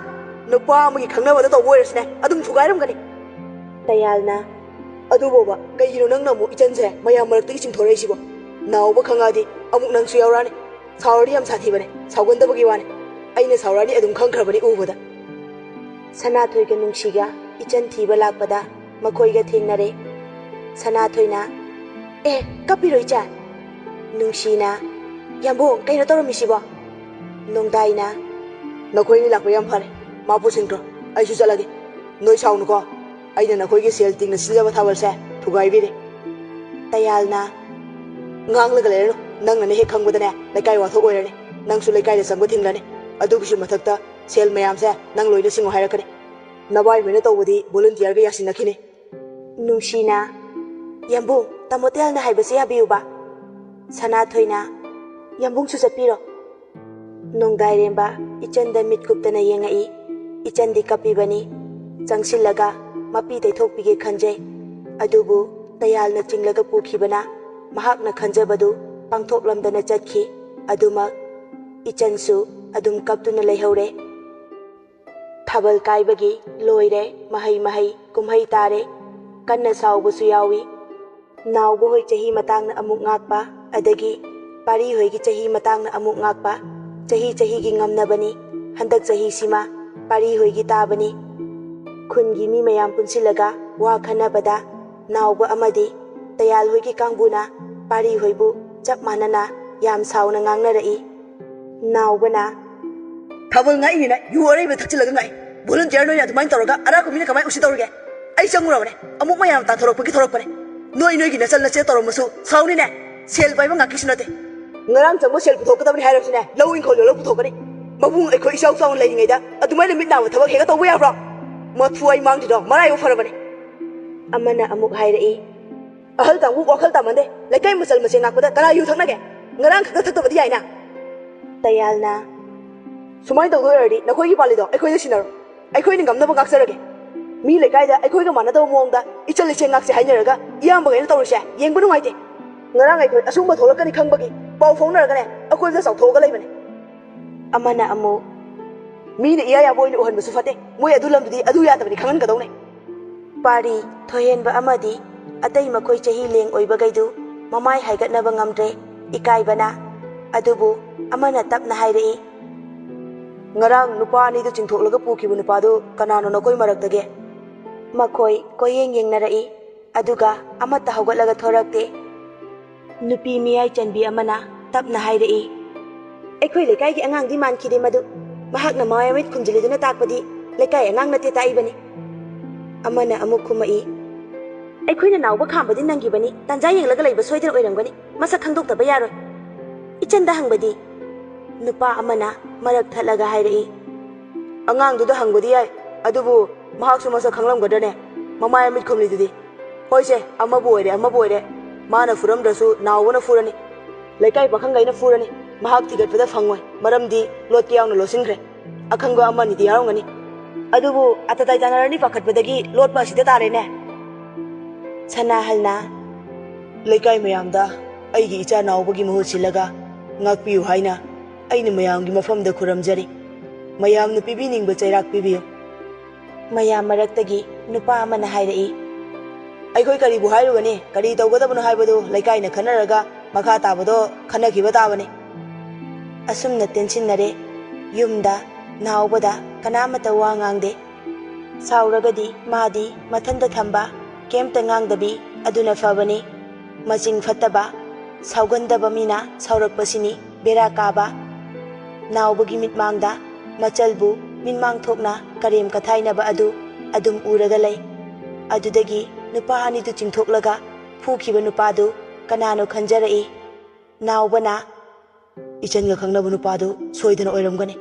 Speaker 1: nupa amagi khangnabada tawboirsne adum thugairamgani. Tayalna aduboba kaigino nangna mu ichanse mayam marakti chingthoraisibo nauba khangadi amuk nangsu yaurani sauradi yam sathibane saugandabagi wani aina sauradi adum khangkhrabani ubada. Sanathoiga nungsiga ichan thiba lakpada makhoiga thengnare. Sanathoina kapiroi cha. Nungsina yambong kaino tawramisibo. Nongdaina nakhoini lakpa yam phare mapu singtro aisu chalage noi saunu ko aina nakhoigi sel tingna siljaba thabalse thugaibire. Tayalna nganglaga lerno nangna ne he khangbadane lekai wathok oirane nangsu lekai da sangba thinglane adugisu mathakta sel mayamse nang loina singo hairakane nabai mena tawbadi volunteer ga yasinnakhine. Nungsina yambung tamotelna haibase yabiyuba. Sanathoina yambung su chapiro. Nongdairemba ichanda mitkuptana yengai. Ichandi kapibani changsillaga mapi taithokpige khanje. Adubu tayalna chinglaga pukhibana mahakna khanjabadu pangthoklamdana chatki adumak ichansu adum kaptuna leihore thabal kaibagi loire mahai kumhai tare kanna saubusu yawi naubu hoi chahi matangna amuk ngakpa adagi pari hoi gi chahi matangna amuk ngakpa chahi gi ngamnabani handak chahi sima pari hoi gi tabani khungi mi mayam punsilaga wa khanabada naubu amadi tayal hoi gi kangbuna pari hoi bu chap manana yam sauna ngangnarai naubana
Speaker 2: Thabal ꯉꯥꯛꯏꯅꯤꯅ U ꯑꯔꯩꯕ ꯊꯛꯆꯤꯜꯂꯒ ꯉꯥꯛꯏ ꯚꯣꯂꯨꯟꯇꯤꯌꯔ ꯅꯣꯏꯅ ꯑꯗꯨꯃꯥꯏꯅ ꯇꯧꯔꯒ ꯑꯔꯥꯛꯄ ꯃꯤꯅ ꯀꯃꯥꯏꯅ ꯎꯁꯤ ꯇꯧꯔꯤꯒꯦ ꯑꯩ ꯆꯪꯉꯨꯔꯕꯅꯦ ꯑꯃꯨꯛ ꯃꯌꯥꯝ ꯇꯥꯟꯊꯣꯔꯛꯄꯒꯤ ꯊꯣꯔꯛꯄꯅꯦ ꯅꯣꯏꯒꯤ ꯅꯆꯜ ꯅꯆꯦ ꯇꯧꯔꯝꯃꯁꯨ ꯁꯥꯎꯅꯤꯅꯦ ꯁꯦꯜ ꯄꯥꯏꯕ ꯉꯥꯛꯀꯤꯁꯨ ꯅꯠꯇꯦ ꯉꯔꯥꯡ ꯆꯪꯕ ꯁꯦꯜ ꯄꯨꯊꯣꯛꯀꯗꯕꯅꯤ ꯍꯥꯏꯔꯕꯁꯨꯅꯦ ꯂꯧ ꯏꯪꯈꯣꯜ ꯌꯣꯜꯂꯒ ꯄꯨꯊꯣꯛꯀꯅꯤ ꯃꯕꯨꯡ ꯑꯩꯈꯣꯏ ꯏꯆꯥꯎ ꯆꯥꯎꯅ ꯂꯩꯔꯤꯉꯩꯗ ꯑꯗꯨꯃꯥꯏꯅ ꯃꯤꯠ ꯅꯥꯕ ꯊꯕꯛ ꯍꯦꯛꯇ ꯇꯧꯕ ꯌꯥꯕ꯭ꯔꯣ ꯃꯊꯨ ꯑꯩ ꯃꯥꯡꯗ꯭ꯔꯤꯗꯣ ꯃꯔꯥꯏꯕꯛ ꯐꯔꯕꯅꯦ
Speaker 1: amana amuk hairai
Speaker 2: ꯑꯍꯜ ꯀꯥꯡꯕꯨ ꯋꯥꯈꯜ ꯇꯥꯃꯟꯗꯦ ꯂꯩꯀꯥꯏ ꯃꯆꯜ ꯃꯆꯦ ꯉꯥꯛꯄꯗ ꯀꯅꯥ ꯌꯨ ꯊꯛꯅꯒꯦ ꯉꯔꯥꯡ ꯈꯛꯇ ꯊꯛꯇꯕꯗꯤ ꯌꯥꯏꯅ
Speaker 1: tayalna
Speaker 2: ꯁꯨꯃꯥꯏꯅ ꯇꯧꯗꯣꯏ ꯑꯣꯏꯔꯗꯤ ꯅꯈꯣꯏꯒꯤ ꯄꯥꯜꯂꯤꯗꯣ ꯑꯩꯈꯣꯏꯗ ꯁꯤꯟꯅꯔꯣ ꯑꯩꯈꯣꯏꯅ ꯉꯝꯅꯕ ꯉꯥꯛꯆꯔꯒꯦ ꯃꯤ ꯂꯩꯀꯥꯏꯗ ꯑꯩꯈꯣꯏꯒ ꯃꯥꯟꯅꯗꯕ ꯃꯑꯣꯡꯗ ꯏꯆꯜ ꯏꯆꯦ ꯉꯥꯛꯁꯦ ꯍꯥꯏꯅꯔꯒ ꯏꯌꯥꯝꯕꯒꯩꯅ ꯇꯧꯔꯤꯁꯦ ꯌꯦꯡꯕ ꯅꯨꯡꯉꯥꯏꯇꯦ ꯉꯔꯥꯡ ꯑꯩꯈꯣꯏ ꯑꯁꯨꯝꯕ ꯊꯣꯛꯂꯛꯀꯅꯤ ꯈꯪꯕꯒꯤ ꯄꯥꯎ ꯐꯥꯎꯅꯔꯒꯅꯦ ꯑꯩꯈꯣꯏꯗ ꯆꯥꯎꯊꯣꯛꯑꯒ ꯂꯩꯕꯅꯦ
Speaker 1: amana amuk
Speaker 2: ꯃꯤꯅ ꯏꯌꯥ ꯌꯥꯕ ꯑꯣꯏꯅ ꯎꯍꯟꯕꯁꯨ ꯐꯠꯇꯦ ꯃꯣꯏ ꯑꯗꯨ ꯂꯝꯗꯨꯗꯤ ꯑꯗꯨ ꯌꯥꯗꯕꯅꯤ ꯈꯪꯍꯟꯒꯗꯧꯅꯦ
Speaker 1: pari thoyenba amadi atai makoi chahi leng oibagaidu mamai haigatnaba ngamdre ikaibana adubu amana tapna hairai
Speaker 2: ngarang nupa ani du chingthoklaga pukibu nupa du kanano nakoi maraktage
Speaker 1: makoi koyeng yengnarai aduga amata haugatlaga thorakte nupi miyai chanbi amana tapna hairai
Speaker 2: ꯑꯩꯈꯣꯏ ꯂꯩꯀꯥꯏꯒꯤ ꯑꯉꯥꯡꯗꯤ ꯃꯥꯟꯈꯤꯗꯦ ꯃꯗꯨ ꯃꯍꯥꯛꯅ ꯃꯥꯌꯥꯃꯤꯠ ꯈꯨꯝꯖꯤꯜꯂꯤꯗꯨꯅ ꯇꯥꯛꯄꯗꯤ ꯂꯩꯀꯥꯏ ꯑꯉꯥꯡ ꯅꯠꯇꯦ ꯇꯥꯛꯏꯕꯅꯤ
Speaker 1: amana amuk khumai
Speaker 2: ꯑꯩꯈꯣꯏꯅ ꯅꯥꯎꯕ ꯈꯥꯝꯕꯗꯤ ꯅꯪꯒꯤꯕꯅꯤ ꯇꯟꯖꯥ ꯌꯦꯡꯂꯒ ꯂꯩꯕ ꯁꯣꯏꯗꯅ ꯑꯣꯏꯔꯝꯒꯅꯤ ꯃꯁꯛ ꯈꯪꯗꯣꯛꯇꯕ ꯌꯥꯔꯣꯏ
Speaker 1: ichanda hangbadi nupa amana marak thalaga hairai
Speaker 2: ꯑꯉꯥꯡꯗꯨꯗ ꯍꯪꯕꯗꯤ ꯌꯥꯏ ꯑꯗꯨꯕꯨ ꯃꯍꯥꯛꯁꯨ ꯃꯁꯛ ꯈꯪꯂꯝꯒꯗ꯭ꯔꯅꯦ ꯃꯃꯥꯌꯥꯃꯤꯠ ꯈꯨꯝꯂꯤꯗꯨꯗꯤ ꯍꯣꯏꯁꯦ ꯑꯃꯕꯨ ꯑꯣꯏꯔꯦ ꯃꯥꯅ ꯐꯨꯔꯝꯗ꯭ꯔꯁꯨ ꯅꯥꯎꯕꯅ ꯐꯨꯔꯅꯤ ꯂꯩꯀꯥꯏ ꯄꯥꯈꯪꯒꯩꯅ ꯐꯨꯔꯅꯤ ꯃꯍꯥꯛ ꯊꯤꯒꯠꯄꯗ ꯐꯪꯉꯣꯏ ꯃꯔꯝꯗꯤ ꯂꯣꯠꯀ ꯌꯥꯎꯅ ꯂꯣꯠꯁꯤꯟꯈ꯭ꯔꯦ ꯑꯈꯪꯕ ꯑꯃꯅꯤꯗꯤ ꯌꯥꯎꯔꯝꯒꯅꯤ ꯑꯗꯨꯕꯨ ꯑꯇꯇꯥꯏ ꯇꯥꯟꯅꯔꯅꯤ ꯄꯥꯈꯠꯄꯗꯒꯤ ꯂꯣꯠꯄ ꯑꯁꯤꯗ ꯇꯥꯔꯦꯅꯦ
Speaker 1: sanahalna
Speaker 2: ꯂꯩꯀꯥꯏ ꯃꯌꯥꯝꯗ ꯑꯩꯒꯤ ꯏꯆꯥ ꯅꯥꯎꯕꯒꯤ ꯃꯍꯨꯠ ꯁꯤꯜꯂꯒ ꯉꯥꯛꯄꯤꯌꯨ ꯍꯥꯏꯅ ꯑꯩꯅ ꯃꯌꯥꯝꯒꯤ ꯃꯐꯝꯗ ꯈꯨꯔꯝꯖꯔꯤ ꯃꯌꯥꯝꯅ ꯄꯤꯕꯤꯅꯤꯡꯕ ꯆꯩꯔꯥꯛ ꯄꯤꯕꯤꯌꯨ
Speaker 1: mayam maraktagi nupa amana hairai
Speaker 2: ꯑꯩꯈꯣꯏ ꯀꯔꯤꯕꯨ ꯍꯥꯏꯔꯨꯒꯅꯤ ꯀꯔꯤ ꯇꯧꯒꯗꯕꯅꯣ ꯍꯥꯏꯕꯗꯨ ꯂꯩꯀꯥꯏꯅ ꯈꯟꯅꯔꯒ ꯃꯈꯥ ꯇꯥꯕꯗꯣ ꯈꯟꯅꯈꯤꯕ ꯇꯥꯕꯅꯤ
Speaker 1: asumna tensinnare yumda naubada kanamata wa ngangde sauragadi madi mathanda thamba kemta ngangdabi aduna fabani maching fattaba saugandaba mina saurakpasini bera kaba naubagi mitmangda machalbu minmang thokna karem kathainaba adum uraga lay adudagi nupa ani tu chingthoklaga phukiba nupa du kanano khanjarai naubana
Speaker 2: ꯏꯆꯟꯒ ꯈꯪꯅꯕ ꯅꯨꯄꯥꯗꯨ ꯁꯣꯏꯗꯅ ꯑꯣꯏꯔꯝꯒꯅꯤ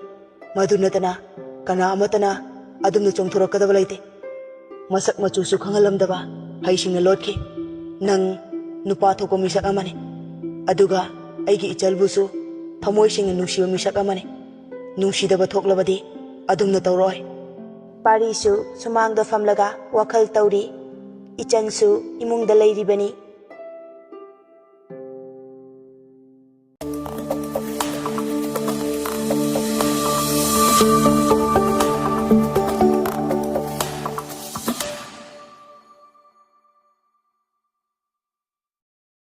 Speaker 2: ꯃꯗꯨ ꯅꯠꯇꯅ ꯀꯅꯥ ꯑꯃꯠꯇꯅ ꯑꯗꯨꯝꯅ ꯆꯣꯡꯊꯣꯔꯛꯀꯗꯕ ꯂꯩꯇꯦ ꯃꯁꯛ ꯃꯆꯨꯁꯨ ꯈꯪꯍꯜꯂꯝꯗꯕ ꯍꯩꯁꯤꯡꯅ ꯂꯣꯠꯈꯤ ꯅꯪ ꯅꯨꯄꯥ ꯊꯣꯛꯄ ꯃꯤꯁꯛ ꯑꯃꯅꯤ ꯑꯗꯨꯒ ꯑꯩꯒꯤ ꯏꯆꯜꯕꯨꯁꯨ ꯊꯃꯣꯏꯁꯤꯡꯅ ꯅꯨꯡꯁꯤꯕ ꯃꯤꯁꯛ ꯑꯃꯅꯤ ꯅꯨꯡꯁꯤꯗꯕ ꯊꯣꯛꯂꯕꯗꯤ ꯑꯗꯨꯝꯅ ꯇꯧꯔꯣꯏ
Speaker 1: parisu sumangda famlaga wakhal tauri ichansu imungda leiribani